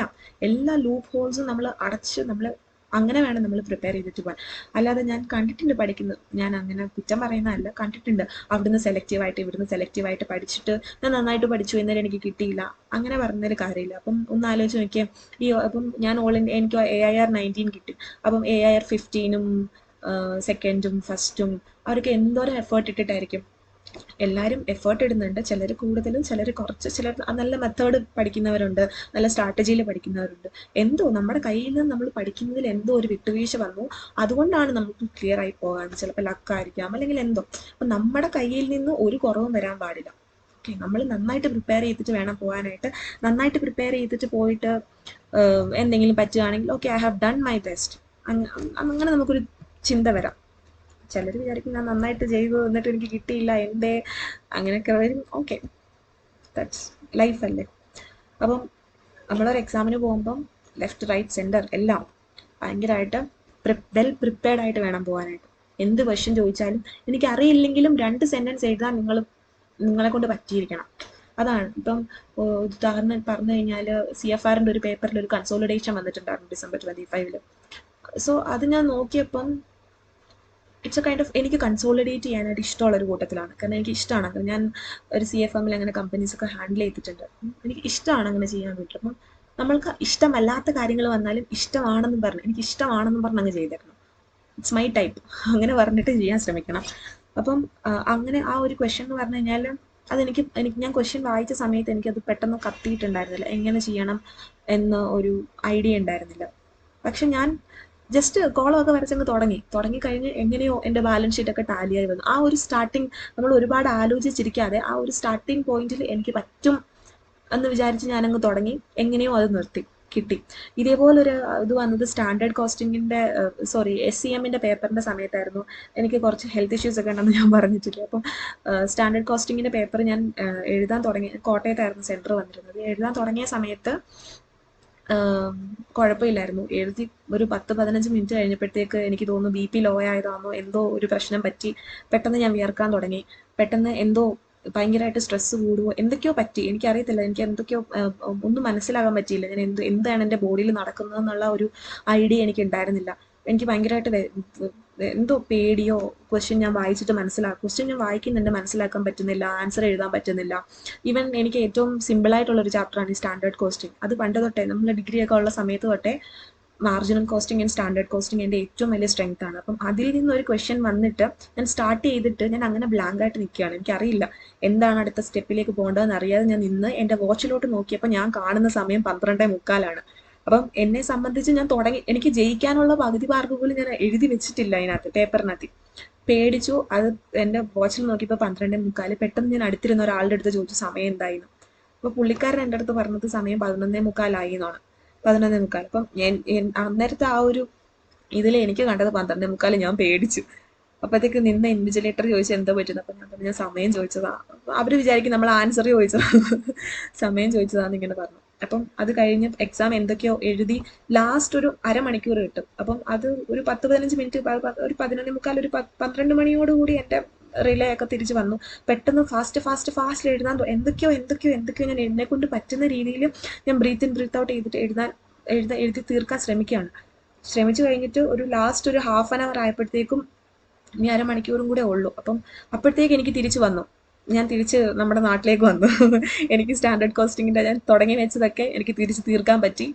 എല്ലാ ലൂപ്പ് ഹോൾസും നമ്മൾ അടച്ച് അങ്ങനെ വേണം നമ്മൾ പ്രിപ്പയർ ചെയ്തിട്ട് പോകാൻ. അല്ലാതെ ഞാൻ കണ്ടിട്ടുണ്ട് പഠിക്കുന്നത്, ഞാൻ അങ്ങനെ കുറ്റം പറയുന്നതല്ല, കണ്ടിട്ടുണ്ട് അവിടുന്ന് സെലക്റ്റീവായിട്ട് പഠിച്ചിട്ട് ഞാൻ നന്നായിട്ട് പഠിച്ചു എന്നാലും എനിക്ക് കിട്ടിയില്ല, അങ്ങനെ പറഞ്ഞതിൽ കാര്യമില്ല. അപ്പം ഒന്ന് ആലോചിച്ച് നോക്കിയാൽ അപ്പം ഞാൻ എനിക്ക് AIR 19 കിട്ടി. അപ്പം AIR 15-ഉം സെക്കൻഡും ഫസ്റ്റും അവർക്ക് എന്തോരം എഫേർട്ട് ഇട്ടിട്ടായിരിക്കും. എല്ലാവരും എഫേർട്ട് ഇടുന്നുണ്ട്, ചിലർ കൂടുതലും ചിലർ കുറച്ച്, ചിലർ നല്ല മെത്തേഡ് പഠിക്കുന്നവരുണ്ട്, നല്ല സ്ട്രാറ്റജിയിൽ പഠിക്കുന്നവരുണ്ട്. എന്തോ നമ്മുടെ കയ്യിൽ നിന്ന് നമ്മൾ പഠിക്കുന്നതിൽ എന്തോ ഒരു വിട്ടുവീഴ്ച വന്നു, അതുകൊണ്ടാണ് നമുക്ക് ക്ലിയർ ആയി പോകാൻ. ചിലപ്പോൾ ലക്കായിരിക്കാം, അല്ലെങ്കിൽ എന്തോ. അപ്പം നമ്മുടെ കയ്യിൽ നിന്ന് ഒരു കുറവും വരാൻ പാടില്ല. ഓക്കെ, നമ്മൾ നന്നായിട്ട് പ്രിപ്പയർ ചെയ്തിട്ട് വേണം പോകാനായിട്ട്. നന്നായിട്ട് പ്രിപ്പയർ ചെയ്തിട്ട് പോയിട്ട് എന്തെങ്കിലും പറ്റുകയാണെങ്കിൽ okay, I have done my best, അങ്ങനെ നമുക്കൊരു ചിന്ത വരാം. ചിലർ വിചാരിക്കും ഞാൻ നന്നായിട്ട് ചെയ്തു എന്നിട്ട് എനിക്ക് കിട്ടിയില്ല എന്തേ, അങ്ങനെയൊക്കെ വരും. ഓക്കെ, ദാറ്റ്സ് ലൈഫ് അല്ലേ. അപ്പം നമ്മളൊരു എക്സാമിന് പോകുമ്പം ലെഫ്റ്റ് റൈറ്റ് സെൻറ്റർ എല്ലാം ഭയങ്കരമായിട്ട് വെൽ പ്രിപ്പയർഡ് ആയിട്ട് വേണം പോകാനായിട്ട്. എന്ത് ക്വസ്റ്റ്യൻ ചോദിച്ചാലും എനിക്കറിയില്ലെങ്കിലും 2 സെൻറ്റൻസ് എഴുതാൻ നിങ്ങളെ കൊണ്ട് പറ്റിയിരിക്കണം. അതാണ്. ഇപ്പം ഉദാഹരണം പറഞ്ഞു കഴിഞ്ഞാൽ CFR-ൻ്റെ ഒരു പേപ്പറിൽ ഒരു കൺസോളിഡേഷൻ വന്നിട്ടുണ്ടായിരുന്നു December 25-ൽ. സോ അത് ഞാൻ നോക്കിയപ്പം ഇറ്റ്സ് എ കൈൻഡ് ഓഫ്, എനിക്ക് കൺസോളിഡേറ്റ് ചെയ്യാനായിട്ട് ഇഷ്ടമുള്ളൊരു കൂട്ടത്തിലാണ്. കാരണം എനിക്ക് ഇഷ്ടമാണ്, ഞാൻ ഒരു CFM-ൽ അങ്ങനെ കമ്പനീസൊക്കെ ഹാൻഡിൽ ചെയ്തിട്ടുണ്ട്. എനിക്ക് ഇഷ്ടമാണ് അങ്ങനെ ചെയ്യാൻ വേണ്ടിയിട്ട്. അപ്പം നമ്മൾക്ക് ഇഷ്ടമല്ലാത്ത കാര്യങ്ങൾ വന്നാലും എനിക്ക് ഇഷ്ടമാണെന്നും പറഞ്ഞ് അങ്ങ് ചെയ്തേക്കണം. ഇറ്റ്സ് മൈ ടൈപ്പ്, അങ്ങനെ പറഞ്ഞിട്ട് ചെയ്യാൻ ശ്രമിക്കണം. അപ്പം അങ്ങനെ ആ ഒരു ക്വസ്റ്റ്യൻ എന്ന് പറഞ്ഞു കഴിഞ്ഞാൽ അതെനിക്ക് ഞാൻ ക്വസ്റ്റ്യൻ വായിച്ച സമയത്ത് എനിക്കത് പെട്ടെന്ന് കത്തിയിട്ടുണ്ടായിരുന്നില്ല, എങ്ങനെ ചെയ്യണം എന്ന് ഒരു ഐഡിയ ഉണ്ടായിരുന്നില്ല. പക്ഷെ ഞാൻ ജസ്റ്റ് കോളമൊക്കെ വരച്ചങ്ങ് തുടങ്ങിക്കഴിഞ്ഞ് എങ്ങനെയോ എൻ്റെ ബാലൻസ് ഷീറ്റൊക്കെ ടാലിയായി വന്നു. ആ ഒരു സ്റ്റാർട്ടിങ്, നമ്മൾ ഒരുപാട് ആലോചിച്ചിരിക്കാതെ ആ ഒരു സ്റ്റാർട്ടിങ് പോയിന്റിൽ എനിക്ക് പറ്റും എന്ന് വിചാരിച്ച് ഞാനങ്ങ് തുടങ്ങി, എങ്ങനെയോ അത് കിട്ടി. ഇതേപോലൊരു ഇത് വന്നത് സ്റ്റാൻഡേർഡ് കോസ്റ്റിങ്ങിൻ്റെ SCM-ൻ്റെ പേപ്പറിൻ്റെ സമയത്തായിരുന്നു. എനിക്ക് കുറച്ച് ഹെൽത്ത് ഇഷ്യൂസ് ഒക്കെ ഉണ്ടെന്ന് ഞാൻ പറഞ്ഞിട്ടില്ല. അപ്പം സ്റ്റാൻഡേർഡ് കോസ്റ്റിങ്ങിൻ്റെ പേപ്പർ ഞാൻ എഴുതാൻ തുടങ്ങി, കോട്ടയത്തായിരുന്നു സെൻറ്റർ വന്നിരുന്നത്. എഴുതാൻ തുടങ്ങിയ സമയത്ത് കുഴപ്പമില്ലായിരുന്നു. എഴുതി ഒരു 10-15 മിനിറ്റ് കഴിഞ്ഞപ്പോഴത്തേക്ക് എനിക്ക് തോന്നുന്നു BP ലോ ആയതാണോ എന്തോ ഒരു പ്രശ്നം പറ്റി. പെട്ടെന്ന് ഞാൻ വിയർക്കാൻ തുടങ്ങി, പെട്ടെന്ന് എന്തോ ഭയങ്കരമായിട്ട് സ്ട്രെസ്സ് കൂടുമോ എന്തൊക്കെയോ പറ്റി, എനിക്കറിയത്തില്ല. എനിക്ക് എന്തൊക്കെയോ ഒന്നും മനസ്സിലാകാൻ പറ്റിയില്ല. ഞാൻ എന്താണ് എൻ്റെ ബോഡിയിൽ നടക്കുന്നതെന്നുള്ള ഒരു ഐഡിയ എനിക്ക് ഉണ്ടായിരുന്നില്ല. എനിക്ക് ഭയങ്കരമായിട്ട് എന്തോ പേടിയോ, ക്വസ്റ്റ്യൻ ഞാൻ വായിക്കുന്നുണ്ട്, മനസ്സിലാക്കാൻ പറ്റുന്നില്ല, ആൻസർ എഴുതാൻ പറ്റുന്നില്ല. ഈവൻ എനിക്ക് ഏറ്റവും സിമ്പിളായിട്ടുള്ളൊരു ചാപ്റ്ററാണ് ഈ സ്റ്റാൻഡേർഡ് കോസ്റ്റിംഗ്. അത് പണ്ട് തൊട്ടേ, നമ്മൾ ഡിഗ്രി ഒക്കെ ഉള്ള സമയത്ത് തൊട്ടേ marginal costing and standard costing എൻ്റെ ഏറ്റവും വലിയ സ്ട്രെങ്ത് ആണ്. അപ്പം അതിൽ നിന്നൊരു ക്വസ്റ്റ്യൻ വന്നിട്ട് ഞാൻ സ്റ്റാർട്ട് ചെയ്തിട്ട് ഞാൻ അങ്ങനെ ബ്ലാങ്ക് ആയിട്ട് നിൽക്കുകയാണ്. എനിക്കറിയില്ല എന്താണ് അടുത്ത സ്റ്റെപ്പിലേക്ക് പോകേണ്ടതെന്ന് അറിയാതെ ഞാൻ നിന്ന് എൻ്റെ വാച്ചിലോട്ട് നോക്കിയപ്പോൾ ഞാൻ കാണുന്ന സമയം 12:45. അപ്പം എന്നെ സംബന്ധിച്ച് ഞാൻ എനിക്ക് ജയിക്കാനുള്ള പകുതി മാർക്ക് പോലും ഞാൻ എഴുതി വെച്ചിട്ടില്ല അതിനകത്ത്, പേപ്പറിനകത്ത്. പേടിച്ചു. അത് എൻ്റെ വാച്ചിൽ നോക്കിയപ്പോൾ 12:45. പെട്ടെന്ന് ഞാൻ അടുത്തിരുന്ന ഒരാളുടെ അടുത്ത് ചോദിച്ചു സമയം എന്തായിരുന്നു. അപ്പോൾ പുള്ളിക്കാരൻ എൻ്റെ അടുത്ത് പറഞ്ഞത് സമയം 11:45 എന്നാണ്. 11:45. അപ്പം അന്നേരത്തെ ആ ഒരു ഇതിൽ എനിക്ക് കണ്ടത് 12:45. ഞാൻ പേടിച്ചു. അപ്പോഴത്തേക്ക് നിന്ന ഇൻവിജിലേറ്റർ ചോദിച്ചു എന്താ പറ്റുന്നത്. അപ്പം ഞാൻ പറഞ്ഞു ഞാൻ സമയം ചോദിച്ചതാ. അവർ വിചാരിക്കും നമ്മൾ ആൻസർ ചോദിച്ചതാ. സമയം ചോദിച്ചതാന്ന് ഇങ്ങനെ പറഞ്ഞു. അപ്പം അത് കഴിഞ്ഞ് എക്സാം എന്തൊക്കെയോ എഴുതി ലാസ്റ്റ് ഒരു അരമണിക്കൂർ കിട്ടും. അപ്പം അത് ഒരു 10-15 മിനിറ്റ്, ഒരു 11:45, ഒരു 12 മണിയോടുകൂടി എൻ്റെ റിലേ ഒക്കെ തിരിച്ച് വന്നു. പെട്ടെന്ന് ഫാസ്റ്റ് എഴുതാൻ എന്തൊക്കെയോ ഞാൻ എന്നെ കൊണ്ട് പറ്റുന്ന രീതിയിൽ ഞാൻ ബ്രീത്ത് ഇൻ ബ്രീത്ത് ഔട്ട് ചെയ്തിട്ട് എഴുതി തീർക്കാൻ ശ്രമിച്ചു കഴിഞ്ഞിട്ട് ഒരു ലാസ്റ്റ് ഒരു ഹാഫ് ആൻ അവർ ആയപ്പോഴത്തേക്കും ഇനി അരമണിക്കൂറും കൂടെ ഉള്ളൂ. അപ്പം അപ്പോഴത്തേക്ക് എനിക്ക് തിരിച്ചു വന്നു. ഞാൻ തിരിച്ച് നമ്മുടെ നാട്ടിലേക്ക് വന്നു. എനിക്ക് സ്റ്റാൻഡേർഡ് കോസ്റ്റിങ്ങിൻ്റെ ഞാൻ തുടങ്ങി വെച്ചതൊക്കെ എനിക്ക് തിരിച്ച് തീർക്കാൻ പറ്റി.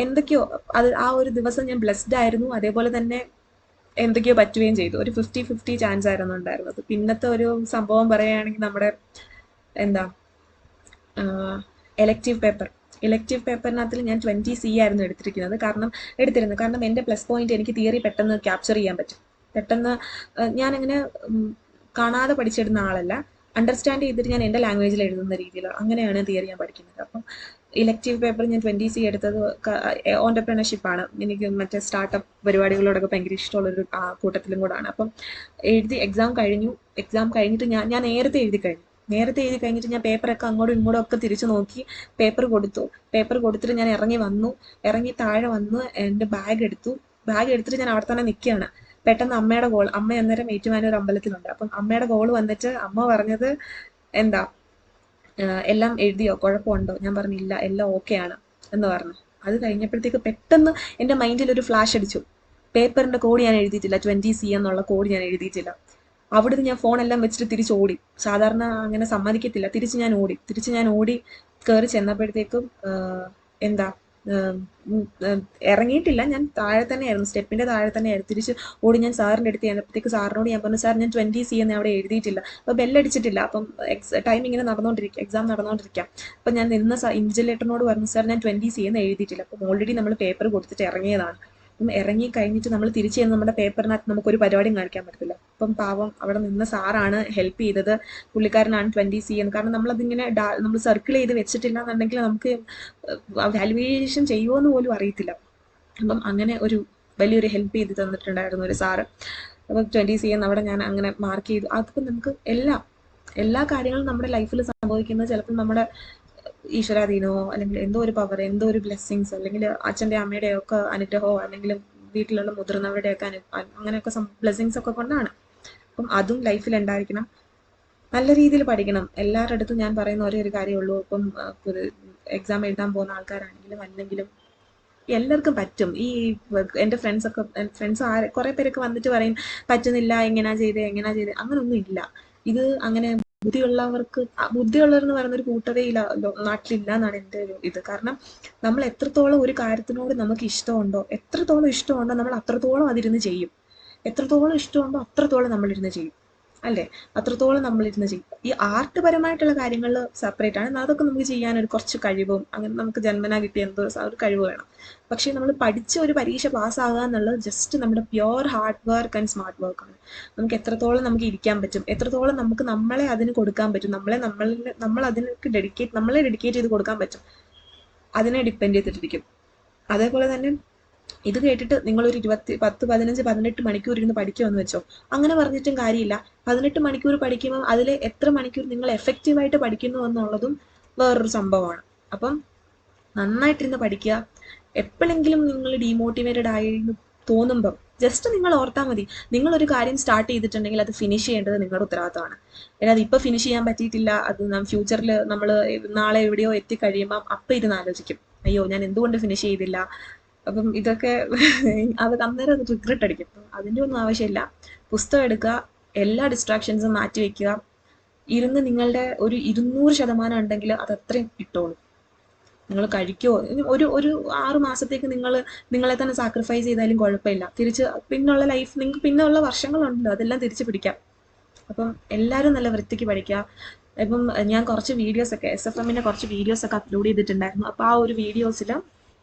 എന്തൊക്കെയോ അത് ആ ഒരു ദിവസം ഞാൻ ബ്ലെസ്ഡ് ആയിരുന്നു. അതേപോലെ തന്നെ എന്തൊക്കെയോ പറ്റുകയും ചെയ്തു. ഒരു 50-50 ചാൻസ് ആയിരുന്നു ഉണ്ടായിരുന്നത്. പിന്നത്തെ ഒരു സംഭവം പറയുകയാണെങ്കിൽ നമ്മുടെ എന്താ ഇലക്റ്റീവ് പേപ്പറിനകത്തിൽ ഞാൻ 20C ആയിരുന്നു എടുത്തിരുന്നത്. കാരണം എൻ്റെ പ്ലസ് പോയിന്റ് എനിക്ക് തിയറി പെട്ടെന്ന് ക്യാപ്ചർ ചെയ്യാൻ പറ്റും. പെട്ടെന്ന് ഞാനങ്ങനെ കാണാതെ പഠിച്ചിടുന്ന ആളല്ല. അണ്ടർസ്റ്റാൻഡ് ചെയ്തിട്ട് ഞാൻ എൻ്റെ ലാംഗ്വേജിൽ എഴുതുന്ന രീതിയിൽ അങ്ങനെയാണ് തിയറി ഞാൻ പഠിക്കുന്നത്. അപ്പം ഇലക്റ്റീവ് പേപ്പർ ഞാൻ 20C എടുത്തത് ഓൺടർപ്രണർഷിപ്പാണ്. എനിക്ക് മറ്റേ സ്റ്റാർട്ടപ്പ് പരിപാടികളോടൊക്കെ ഭയങ്കര ഇഷ്ടമുള്ളൊരു കൂട്ടത്തിലും കൂടാണ്. അപ്പം എക്സാം കഴിഞ്ഞിട്ട് ഞാൻ നേരത്തെ എഴുതി കഴിഞ്ഞിട്ട് ഞാൻ പേപ്പറൊക്കെ അങ്ങോട്ടും ഇങ്ങോട്ടും ഒക്കെ തിരിച്ചു നോക്കി പേപ്പർ കൊടുത്തിട്ട് ഞാൻ ഇറങ്ങി താഴെ വന്ന് എൻ്റെ ബാഗ് എടുത്തിട്ട് ഞാൻ അവിടെ തന്നെ നിൽക്കുകയാണ്. പെട്ടെന്ന് അമ്മയുടെ കോൾ. അമ്മ അന്നേരം ഏറ്റുമാനൂർ അമ്പലത്തിലുണ്ട്. അപ്പം അമ്മയുടെ കോൾ വന്നിട്ട് അമ്മ പറഞ്ഞത് എന്താ എല്ലാം എഴുതിയോ, കുഴപ്പമുണ്ടോ? ഞാൻ പറഞ്ഞില്ല, എല്ലാം ഓക്കെ ആണ് എന്ന് പറഞ്ഞു. അത് കഴിഞ്ഞപ്പോഴത്തേക്ക് പെട്ടെന്ന് എൻ്റെ മൈൻഡിൽ ഒരു ഫ്ലാഷ് അടിച്ചു. പേപ്പറിൻ്റെ കോഡ് ഞാൻ എഴുതിയിട്ടില്ല, 20C എന്നുള്ള കോഡ് ഞാൻ എഴുതിയിട്ടില്ല. അവിടുന്ന് ഞാൻ ഫോണെല്ലാം വെച്ചിട്ട് തിരിച്ചോടി. സാധാരണ അങ്ങനെ സമ്മതിക്കത്തില്ല. തിരിച്ച് ഞാൻ ഓടി കയറി ചെന്നപ്പോഴത്തേക്കും എന്താ ഇറങ്ങിയിട്ടില്ല. ഞാൻ താഴെ തന്നെയായിരുന്നു, സ്റ്റെപ്പിൻ്റെ താഴെ തന്നെയായിരുന്നു. തിരിച്ച് ഓടി ഞാൻ സാറിൻ്റെ അടുത്ത് ചെന്നപ്പോഴത്തേക്ക് സാറിനോട് ഞാൻ പറഞ്ഞു, സാർ ഞാൻ 20C എന്ന് അവിടെ എഴുതിയിട്ടില്ല. അപ്പോൾ ബെല്ലടിച്ചിട്ടില്ല. അപ്പം ടൈം ഇങ്ങനെ എക്സാം നടന്നുകൊണ്ടിരിക്കാം. അപ്പം ഞാൻ ഇൻവിജിലേറ്ററിനോട് പറഞ്ഞു, സാർ ഞാൻ 20C എന്ന് എഴുതിയിട്ടില്ല. അപ്പം ഓൾറെഡി നമ്മൾ പേപ്പർ കൊടുത്തിട്ട് ഇറങ്ങിയതാണ്. അപ്പം ഇറങ്ങി കഴിഞ്ഞിട്ട് നമ്മൾ തിരിച്ച് ചെന്ന് നമ്മുടെ പേപ്പറിനകത്ത് നമുക്കൊരു പരിപാടിയും കാണിക്കാൻ പറ്റത്തില്ല. അപ്പം പാവം അവിടെ നിന്ന് സാറാണ് ഹെൽപ്പ് ചെയ്തത്. പുള്ളിക്കാരനാണ് 20C എന്ന്. കാരണം നമ്മളതിങ്ങനെ നമ്മൾ സർക്കിൾ ചെയ്ത് വെച്ചിട്ടില്ല എന്നുണ്ടെങ്കിൽ നമുക്ക് വാല്യുവേഷൻ ചെയ്യുമോ എന്ന് പോലും അറിയത്തില്ല. അപ്പം അങ്ങനെ ഒരു വലിയൊരു ഹെൽപ്പ് ചെയ്ത് തന്നിട്ടുണ്ടായിരുന്നു ഒരു സാറ്. അപ്പം 20C എന്ന് അവിടെ ഞാൻ അങ്ങനെ മാർക്ക് ചെയ്തു. അതിപ്പം നമുക്ക് എല്ലാ കാര്യങ്ങളും നമ്മുടെ ലൈഫിൽ സംഭവിക്കുന്നത് ചിലപ്പോൾ നമ്മുടെ ഈശ്വരാധീനമോ അല്ലെങ്കിൽ എന്തോ ഒരു പവർ, എന്തോ ഒരു ബ്ലെസ്സിങ്സ്, അല്ലെങ്കിൽ അച്ഛൻ്റെ അമ്മയുടെയോ ഒക്കെ അനുഗ്രഹമോ അല്ലെങ്കിൽ വീട്ടിലുള്ള മുതിർന്നവരുടെയൊക്കെ അങ്ങനെയൊക്കെ ബ്ലെസ്സിങ്സ് ഒക്കെ കൊണ്ടാണ്. അപ്പം അതും ലൈഫിൽ ഉണ്ടായിരിക്കണം. നല്ല രീതിയിൽ പഠിക്കണം. എല്ലാവരുടെ അടുത്തും ഞാൻ പറയുന്ന ഒരേ ഒരു കാര്യമുള്ളൂ. ഇപ്പം എക്സാം എഴുതാൻ പോകുന്ന ആൾക്കാരാണെങ്കിലും അല്ലെങ്കിലും എല്ലാവർക്കും പറ്റും. ഈ എൻ്റെ ഫ്രണ്ട്സ് കുറേ പേരൊക്കെ വന്നിട്ട് പറയും പറ്റുന്നില്ല, എങ്ങനെയാ ചെയ്തേ അങ്ങനൊന്നും ഇല്ല. ഇത് അങ്ങനെ ബുദ്ധിയുള്ളവരെന്ന് പറയുന്ന ഒരു കൂട്ടരേ നാട്ടിലില്ല എന്നാണ് എൻ്റെ ഒരു ഇത്. കാരണം നമ്മൾ എത്രത്തോളം ഒരു കാര്യത്തിനോട് നമുക്ക് ഇഷ്ടമുണ്ടോ നമ്മൾ അത്രത്തോളം അതിരുന്ന് ചെയ്യും. എത്രത്തോളം ഇഷ്ടമുണ്ടോ അത്രത്തോളം നമ്മളിരുന്ന് ചെയ്യും, അല്ലേ? അത്രത്തോളം നമ്മളിരുന്ന് ചെയ്യും. ഈ ആർട്ട് പരമായിട്ടുള്ള കാര്യങ്ങൾ സെപ്പറേറ്റ് ആണ്. അതൊക്കെ നമുക്ക് ചെയ്യാൻ കുറച്ച് കഴിവും അങ്ങനെ നമുക്ക് ജന്മനാ കിട്ടിയ എന്തോ ഒരു കഴിവ് വേണം. പക്ഷേ നമ്മൾ പഠിച്ച ഒരു പരീക്ഷ പാസ്സാകുക എന്നുള്ളത് ജസ്റ്റ് നമ്മുടെ pure hard work and smart വർക്കാണ്. നമുക്ക് എത്രത്തോളം നമുക്ക് ഇരിക്കാൻ പറ്റും, എത്രത്തോളം നമുക്ക് നമ്മളെ അതിന് കൊടുക്കാൻ പറ്റും, നമ്മൾ അതിനൊക്കെ ഡെഡിക്കേറ്റ് ചെയ്ത് കൊടുക്കാൻ പറ്റും, അതിനെ ഡിപ്പെൻഡ് ചെയ്തിട്ടിരിക്കും. അതേപോലെ തന്നെ ഇത് കേട്ടിട്ട് നിങ്ങളൊരു 10, 15, 18 മണിക്കൂർ ഇരുന്ന് പഠിക്കുമെന്ന് വെച്ചോ. അങ്ങനെ പറഞ്ഞിട്ടും കാര്യമില്ല. 18 മണിക്കൂർ പഠിക്കുമ്പോൾ അതിൽ എത്ര മണിക്കൂർ നിങ്ങൾ എഫക്റ്റീവായിട്ട് പഠിക്കുന്നു എന്നുള്ളതും വേറൊരു സംഭവമാണ്. അപ്പം നന്നായിട്ടിരുന്ന് പഠിക്കുക. എപ്പോഴെങ്കിലും നിങ്ങൾ ഡീമോട്ടിവേറ്റഡ് ആയി തോന്നുമ്പം ജസ്റ്റ് നിങ്ങൾ ഓർത്താൽ മതി, നിങ്ങളൊരു കാര്യം സ്റ്റാർട്ട് ചെയ്തിട്ടുണ്ടെങ്കിൽ അത് ഫിനിഷ് ചെയ്യേണ്ടത് നിങ്ങളുടെ ഉത്തരവാദിത്തമാണ്. അല്ലാതെ ഇപ്പോൾ ഫിനിഷ് ചെയ്യാൻ പറ്റിയിട്ടില്ല, അത് ഫ്യൂച്ചറിൽ നമ്മൾ നാളെ എവിടെയോ എത്തിക്കഴിയുമ്പം അപ്പം ഇരുന്ന് ആലോചിക്കും, അയ്യോ ഞാൻ എന്തുകൊണ്ട് ഫിനിഷ് ചെയ്തില്ല. അപ്പം ഇതൊക്കെ അത് അന്നേരം അത് റിഗ്രറ്റ് അടിക്കും. അതിൻ്റെ ഒന്നും ആവശ്യമില്ല. പുസ്തകം എടുക്കുക, എല്ലാ ഡിസ്ട്രാക്ഷൻസും മാറ്റി വയ്ക്കുക, ഇരുന്ന് നിങ്ങളുടെ ഒരു 200% ഉണ്ടെങ്കിൽ അത് അത്രയും ഇട്ടോളൂ. നിങ്ങൾ കഴിക്കുമോ, ഒരു 6 മാസത്തേക്ക് നിങ്ങളെ തന്നെ സാക്രിഫൈസ് ചെയ്താലും കുഴപ്പമില്ല. തിരിച്ച് പിന്നുള്ള ലൈഫ്, നിങ്ങൾക്ക് പിന്നുള്ള വർഷങ്ങളുണ്ടല്ലോ, അതെല്ലാം തിരിച്ച് പിടിക്കാം. അപ്പം എല്ലാവരും നല്ല വൃത്തിക്ക് പഠിക്കുക. ഇപ്പം ഞാൻ കുറച്ച് വീഡിയോസൊക്കെ SFMൻ്റെ കുറച്ച് വീഡിയോസൊക്കെ അപ്ലോഡ് ചെയ്തിട്ടുണ്ടായിരുന്നു. അപ്പോൾ ആ ഒരു വീഡിയോസിൽ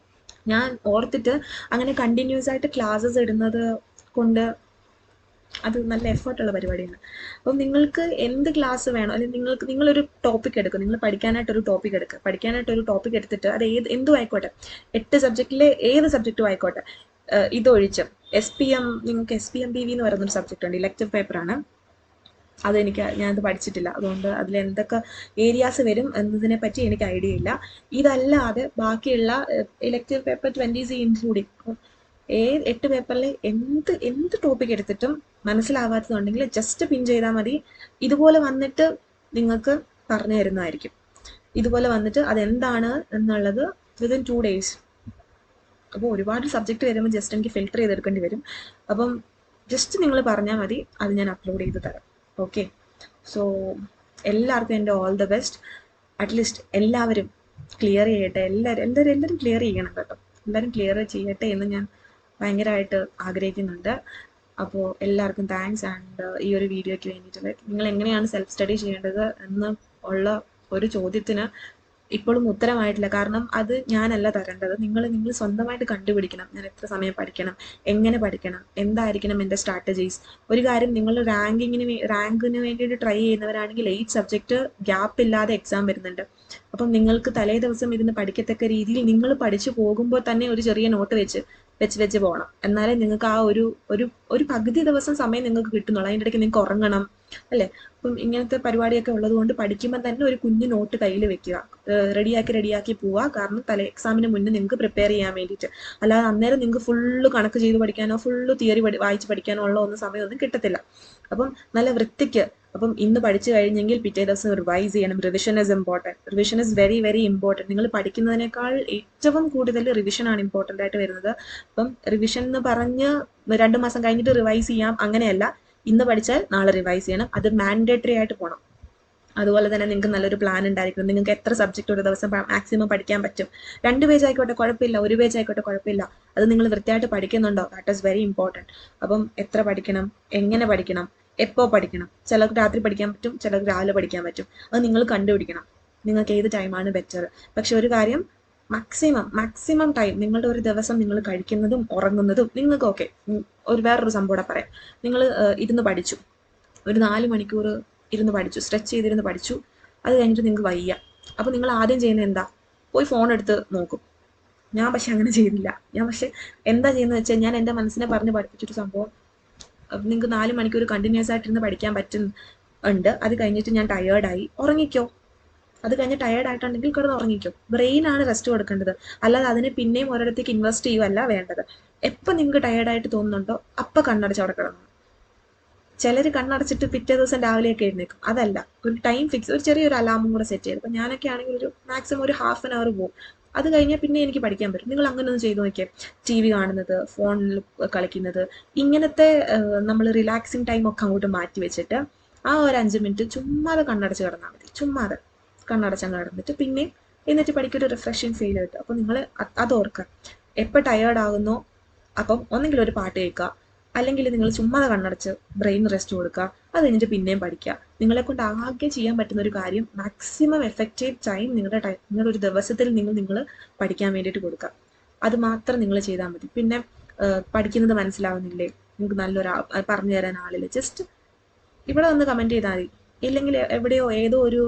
ഞാൻ ഓർത്തിട്ട് അങ്ങനെ കണ്ടിന്യൂസ് ആയിട്ട് ക്ലാസ്സസ് ഇടുന്നത് കൊണ്ട് അത് നല്ല എഫേർട്ടുള്ള പരിപാടിയാണ്. അപ്പം നിങ്ങൾക്ക് എന്ത് ക്ലാസ് വേണം, അല്ലെങ്കിൽ നിങ്ങളൊരു ടോപ്പിക് എടുക്കുക, നിങ്ങൾ പഠിക്കാനായിട്ടൊരു ടോപ്പിക് എടുക്കുക. പഠിക്കാനായിട്ടൊരു ടോപ്പിക് എടുത്തിട്ട് അത് എന്തും ആയിക്കോട്ടെ, 8 സബ്ജക്റ്റിലെ ഏത് സബ്ജക്റ്റും ആയിക്കോട്ടെ, ഇതൊഴിച്ച് നിങ്ങൾക്ക് SPMBV എന്ന് പറയുന്നൊരു സബ്ജക്റ്റ് ഉണ്ട്, ഇലക്ടീവ് പേപ്പറാണ്. ഞാനത് പഠിച്ചിട്ടില്ല, അതുകൊണ്ട് അതിൽ എന്തൊക്കെ ഏരിയാസ് വരും എന്നതിനെ പറ്റി എനിക്ക് ഐഡിയ ഇല്ല. ഇതല്ലാതെ ബാക്കിയുള്ള ഇലക്ടീവ് പേപ്പർ 20C ഇൻക്ലൂഡിങ് 8 പേപ്പറിൽ എന്ത് ടോപ്പിക് എടുത്തിട്ടും മനസ്സിലാവാത്തതുണ്ടെങ്കിൽ ജസ്റ്റ് പിൻ ചെയ്താൽ മതി. ഇതുപോലെ വന്നിട്ട് നിങ്ങൾക്ക് പറഞ്ഞു തരുന്നതായിരിക്കും. ഇതുപോലെ വന്നിട്ട് അതെന്താണ് എന്നുള്ളത് വിതിൻ 2 days. അപ്പോൾ ഒരുപാട് സബ്ജക്റ്റ് വരുമ്പോൾ ജസ്റ്റ് എനിക്ക് ഫിൽട്ടർ ചെയ്തെടുക്കേണ്ടി വരും. അപ്പം ജസ്റ്റ് നിങ്ങൾ പറഞ്ഞാൽ മതി, അത് ഞാൻ അപ്ലോഡ് ചെയ്ത് തരാം. ഓക്കെ, സോ എല്ലാവർക്കും എൻ്റെ ഓൾ ദ ബെസ്റ്റ്. അറ്റ്ലീസ്റ്റ് എല്ലാവരും ക്ലിയർ ചെയ്യട്ടെ. എല്ലാവരും ക്ലിയർ ചെയ്യണം കേട്ടോ. എല്ലാവരും ക്ലിയർ ചെയ്യട്ടെ എന്ന് ഞാൻ ഭയങ്കരമായിട്ട് ആഗ്രഹിക്കുന്നുണ്ട്. അപ്പോൾ എല്ലാവർക്കും താങ്ക്സ്. ആൻഡ് ഈ ഒരു വീഡിയോയ്ക്ക് വേണ്ടിയിട്ട് നിങ്ങൾ എങ്ങനെയാണ് സെൽഫ് സ്റ്റഡി ചെയ്യേണ്ടത് എന്ന് ഉള്ള ഒരു ചോദ്യത്തിന് ഇപ്പോഴും ഉത്തരമായിട്ടില്ല. കാരണം അത് ഞാനല്ല തരേണ്ടത്, നിങ്ങൾ സ്വന്തമായിട്ട് കണ്ടുപിടിക്കണം. ഞാൻ എത്ര സമയം പഠിക്കണം, എങ്ങനെ പഠിക്കണം, എന്തായിരിക്കണം എൻ്റെ സ്ട്രാറ്റജീസ്. ഒരു കാര്യം, നിങ്ങൾ റാങ്കിന് വേണ്ടിയിട്ട് ട്രൈ ചെയ്യുന്നവരാണെങ്കിൽ 8 സബ്ജക്റ്റ് ഗ്യാപ്പ് ഇല്ലാതെ എക്സാം വരുന്നുണ്ട്. അപ്പം നിങ്ങൾക്ക് തലേ ദിവസം ഇരുന്ന് പഠിക്കത്തക്ക രീതിയിൽ നിങ്ങൾ പഠിച്ചു പോകുമ്പോൾ തന്നെ ഒരു ചെറിയ നോട്ട് വെച്ച് പോകണം. എന്നാലേ നിങ്ങൾക്ക് ആ ഒരു പകുതി ദിവസം സമയം നിങ്ങൾക്ക് കിട്ടുന്നുള്ളൂ. അതിൻ്റെ ഇടയ്ക്ക് നിങ്ങൾക്ക് ഉറങ്ങണം അല്ലേ. അപ്പം ഇങ്ങനത്തെ പരിപാടിയൊക്കെ ഉള്ളത് കൊണ്ട് പഠിക്കുമ്പോൾ തന്നെ ഒരു കുഞ്ഞു നോട്ട് കയ്യിൽ വെക്കുക, റെഡിയാക്കി പോവുക. കാരണം എക്സാമിന് മുന്നേ നിങ്ങൾക്ക് പ്രിപ്പയർ ചെയ്യാൻ വേണ്ടിയിട്ട്. അല്ലാതെ അന്നേരം നിങ്ങൾക്ക് ഫുള്ള് കണക്ക് ചെയ്ത് പഠിക്കാനോ ഫുള്ള് തിയറി വായിച്ച് പഠിക്കാനോ ഉള്ള സമയമൊന്നും കിട്ടത്തില്ല. അപ്പം നല്ല വൃത്തിക്ക്, അപ്പം ഇന്ന് പഠിച്ചു കഴിഞ്ഞെങ്കിൽ പിറ്റേ ദിവസം റിവൈസ് ചെയ്യണം. Revision is important. Revision is very very important. നിങ്ങൾ പഠിക്കുന്നതിനേക്കാൾ ഏറ്റവും കൂടുതൽ റിവിഷനാണ് ഇമ്പോർട്ടൻ്റ് ആയിട്ട് വരുന്നത്. അപ്പം റിവിഷൻ എന്ന് പറഞ്ഞ് 2 മാസം കഴിഞ്ഞിട്ട് റിവൈസ് ചെയ്യാം, അങ്ങനെയല്ല. ഇന്ന് പഠിച്ചാൽ നാളെ റിവൈസ് ചെയ്യണം. അത് മാൻഡേറ്ററി ആയിട്ട് പോകണം. അതുപോലെ തന്നെ നിങ്ങൾക്ക് നല്ലൊരു പ്ലാൻ ഉണ്ടായിരിക്കണം. നിങ്ങൾക്ക് എത്ര സബ്ജക്റ്റ് ഒരു ദിവസം മാക്സിമം പഠിക്കാൻ പറ്റും. 2 പേജ് ആയിക്കോട്ടെ കുഴപ്പമില്ല, 1 പേജ് ആയിക്കോട്ടെ കുഴപ്പമില്ല. അത് നിങ്ങൾ വൃത്തിയായിട്ട് പഠിക്കുന്നുണ്ടോ, ദാറ്റ് ഈസ് വെരി ഇമ്പോർട്ടൻറ്റ്. അപ്പം എത്ര പഠിക്കണം, എങ്ങനെ പഠിക്കണം, എപ്പോൾ പഠിക്കണം. ചിലർക്ക് രാത്രി പഠിക്കാൻ പറ്റും, ചിലർക്ക് രാവിലെ പഠിക്കാൻ പറ്റും. അത് നിങ്ങൾ കണ്ടുപിടിക്കണം, നിങ്ങൾക്ക് ഏത് ടൈമാണ് ബെറ്റർ. പക്ഷെ ഒരു കാര്യം, മാക്സിമം ടൈം നിങ്ങളുടെ ഒരു ദിവസം നിങ്ങൾ കഴിക്കുന്നതും ഉറങ്ങുന്നതും നിങ്ങൾക്ക് വേറൊരു സംഭവം കൂടെ പറയാം. നിങ്ങൾ ഇരുന്ന് പഠിച്ചു, ഒരു 4 മണിക്കൂർ ഇരുന്ന് പഠിച്ചു, സ്ട്രെച്ച് ചെയ്തിരുന്ന് പഠിച്ചു. അത് കഴിഞ്ഞിട്ട് നിങ്ങൾക്ക് വയ്യ. അപ്പോൾ നിങ്ങൾ ആദ്യം ചെയ്യുന്നത് എന്താ? പോയി ഫോൺ എടുത്ത് നോക്കും. ഞാൻ പക്ഷെ അങ്ങനെ ചെയ്തില്ല. ഞാൻ എന്താ ചെയ്യുന്നത് വെച്ചാൽ, ഞാൻ എൻ്റെ മനസ്സിനെ പറഞ്ഞ് പഠിപ്പിച്ചൊരു സംഭവം, നിങ്ങൾക്ക് 4 മണിക്കൂർ കണ്ടിന്യൂസ് ആയിട്ടിരുന്ന് പഠിക്കാൻ പറ്റുന്നുണ്ട്. അത് കഴിഞ്ഞിട്ട് ഞാൻ ടയേർഡായി, ഉറങ്ങിക്കോ. അത് കഴിഞ്ഞ് ടയേർഡായിട്ടുണ്ടെങ്കിൽ കിടന്ന് ഉറങ്ങിക്കോ. ബ്രെയിനാണ് റെസ്റ്റ് കൊടുക്കേണ്ടത്, അല്ലാതെ അതിനെ പിന്നെയും ഒരിടത്തേക്ക് ഇൻവെസ്റ്റ് ചെയ്യുകയല്ല വേണ്ടത്. എപ്പോൾ നിങ്ങൾക്ക് ടയേർഡായിട്ട് തോന്നുന്നുണ്ടോ അപ്പം കണ്ണടച്ച് അവിടെ കിടന്നു. ചിലർ കണ്ണടച്ചിട്ട് പിറ്റേ ദിവസം രാവിലെയൊക്കെ എഴുന്നേക്കും. അതല്ല, ഒരു ടൈം ഫിക്സ്, ഒരു ചെറിയൊരു അലാമും കൂടെ സെറ്റ് ചെയ്ത്. അപ്പം ഞാനൊക്കെ ആണെങ്കിൽ ഒരു മാക്സിമം ഒരു ½ ആൻ അവർ പോകും. അത് കഴിഞ്ഞാൽ പിന്നെ എനിക്ക് പഠിക്കാൻ പറ്റും. നിങ്ങൾ അങ്ങനെ ഒന്ന് ചെയ്ത് നോക്കിയാൽ, TV കാണുന്നത്, ഫോണിൽ കളിക്കുന്നത്, ഇങ്ങനത്തെ നമ്മൾ റിലാക്സിങ് ടൈമൊക്കെ അങ്ങോട്ട് മാറ്റി വെച്ചിട്ട് ആ ഒരു 5 മിനിറ്റ് ചുമ്മാതെ കണ്ണടച്ച് കിടന്നാൽ മതി. ചുമ്മാതെ കണ്ണടച്ചങ്ങ് കിടന്നിട്ട് പിന്നെ എന്നിട്ട് പഠിക്കൊരു റിഫ്രഷിങ് ഫീൽ കിട്ടും. അപ്പോൾ നിങ്ങൾ അത് ഓർക്കുക. എപ്പോൾ ടയേർഡ് ആകുന്നോ അപ്പം ഒന്നെങ്കിലും ഒരു പാട്ട് കേൾക്കുക, അല്ലെങ്കിൽ നിങ്ങൾ ചുമ്മാതെ കണ്ണടച്ച് ബ്രെയിൻ റെസ്റ്റ് കൊടുക്കുക. അത് കഴിഞ്ഞിട്ട് പിന്നെയും പഠിക്കുക. നിങ്ങളെ കൊണ്ട് ആകെ ചെയ്യാൻ പറ്റുന്ന ഒരു കാര്യം, മാക്സിമം എഫക്റ്റീവ് ടൈം നിങ്ങളുടെ ഒരു ദിവസത്തിൽ നിങ്ങൾ പഠിക്കാൻ വേണ്ടിയിട്ട് കൊടുക്കുക. അത് മാത്രം നിങ്ങൾ ചെയ്താൽ മതി. പിന്നെ പഠിക്കുന്നത് മനസ്സിലാവുന്നില്ലേ, നിങ്ങൾക്ക് നല്ലൊരു പറഞ്ഞു തരാൻ ആളില്ല, ജസ്റ്റ് ഇവിടെ വന്ന് കമൻറ്റ് ചെയ്താൽ മതി. ഇല്ലെങ്കിൽ എവിടെയോ ഏതോ ഒരു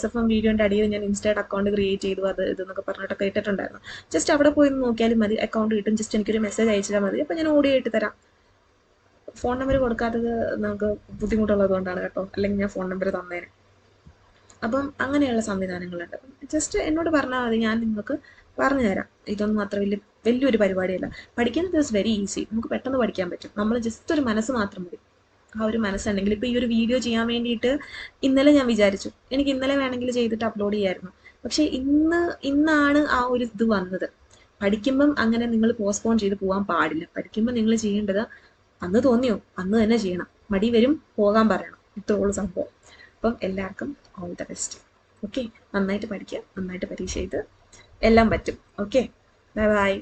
SFM വീഡിയോൻ്റെ അടിയിൽ ഞാൻ ഇൻസ്റ്റയുടെ അക്കൗണ്ട് ക്രിയേറ്റ് ചെയ്തു, അത് ഇതെന്നൊക്കെ പറഞ്ഞിട്ടൊക്കെ ഇട്ടിട്ടുണ്ടായിരുന്നു. ജസ്റ്റ് അവിടെ പോയി നോക്കിയാലും മതി, അക്കൗണ്ട് കിട്ടും. ജസ്റ്റ് എനിക്കൊരു മെസ്സേജ് അയച്ചാൽ മതി, അപ്പോൾ ഞാൻ ഓഡിയോ ഇട്ട് തരാം. ഫോൺ നമ്പർ കൊടുക്കാത്തത് നമുക്ക് ബുദ്ധിമുട്ടുള്ളത് കൊണ്ടാണ് കേട്ടോ, അല്ലെങ്കിൽ ഞാൻ ഫോൺ നമ്പർ തന്നേനെ. അപ്പം അങ്ങനെയുള്ള സംവിധാനങ്ങളുണ്ട്. ജസ്റ്റ് എന്നോട് പറഞ്ഞാൽ മതി, ഞാൻ നിങ്ങൾക്ക് പറഞ്ഞു തരാം. ഇതൊന്നും അത്ര വലിയൊരു പരിപാടിയല്ല. പഠിക്കുന്നത് ഇസ് വെരി ഈസി. നമുക്ക് പെട്ടെന്ന് പഠിക്കാൻ പറ്റും. നമ്മൾ ജസ്റ്റ് ഒരു മനസ്സ് മാത്രം മതി. ആ ഒരു മനസ്സുണ്ടെങ്കിൽ, ഇപ്പോൾ ഈ ഒരു വീഡിയോ ചെയ്യാൻ വേണ്ടിയിട്ട് ഇന്നലെ ഞാൻ വിചാരിച്ചു, എനിക്ക് ഇന്നലെ വേണമെങ്കിൽ ചെയ്തിട്ട് അപ്ലോഡ് ചെയ്യായിരുന്നു. പക്ഷേ ഇന്നാണ് ആ ഒരു ഇത് വന്നത്. പഠിക്കുമ്പം അങ്ങനെ നിങ്ങൾ പോസ്റ്റ്പോൺ ചെയ്ത് പോകാൻ പാടില്ല. പഠിക്കുമ്പോൾ നിങ്ങൾ ചെയ്യേണ്ടത്, അന്ന് തോന്നിയോ അന്ന് തന്നെ ചെയ്യണം. മടി വരും, പോകാൻ പറയണം. ഇത്രയുള്ള സംഭവം. അപ്പം എല്ലാവർക്കും ഓൾ ദ ബെസ്റ്റ്. ഓക്കെ, നന്നായിട്ട് പഠിക്കുക, നന്നായിട്ട് പരീക്ഷ എഴുതുക, എല്ലാം പറ്റും. Okay, bye bye.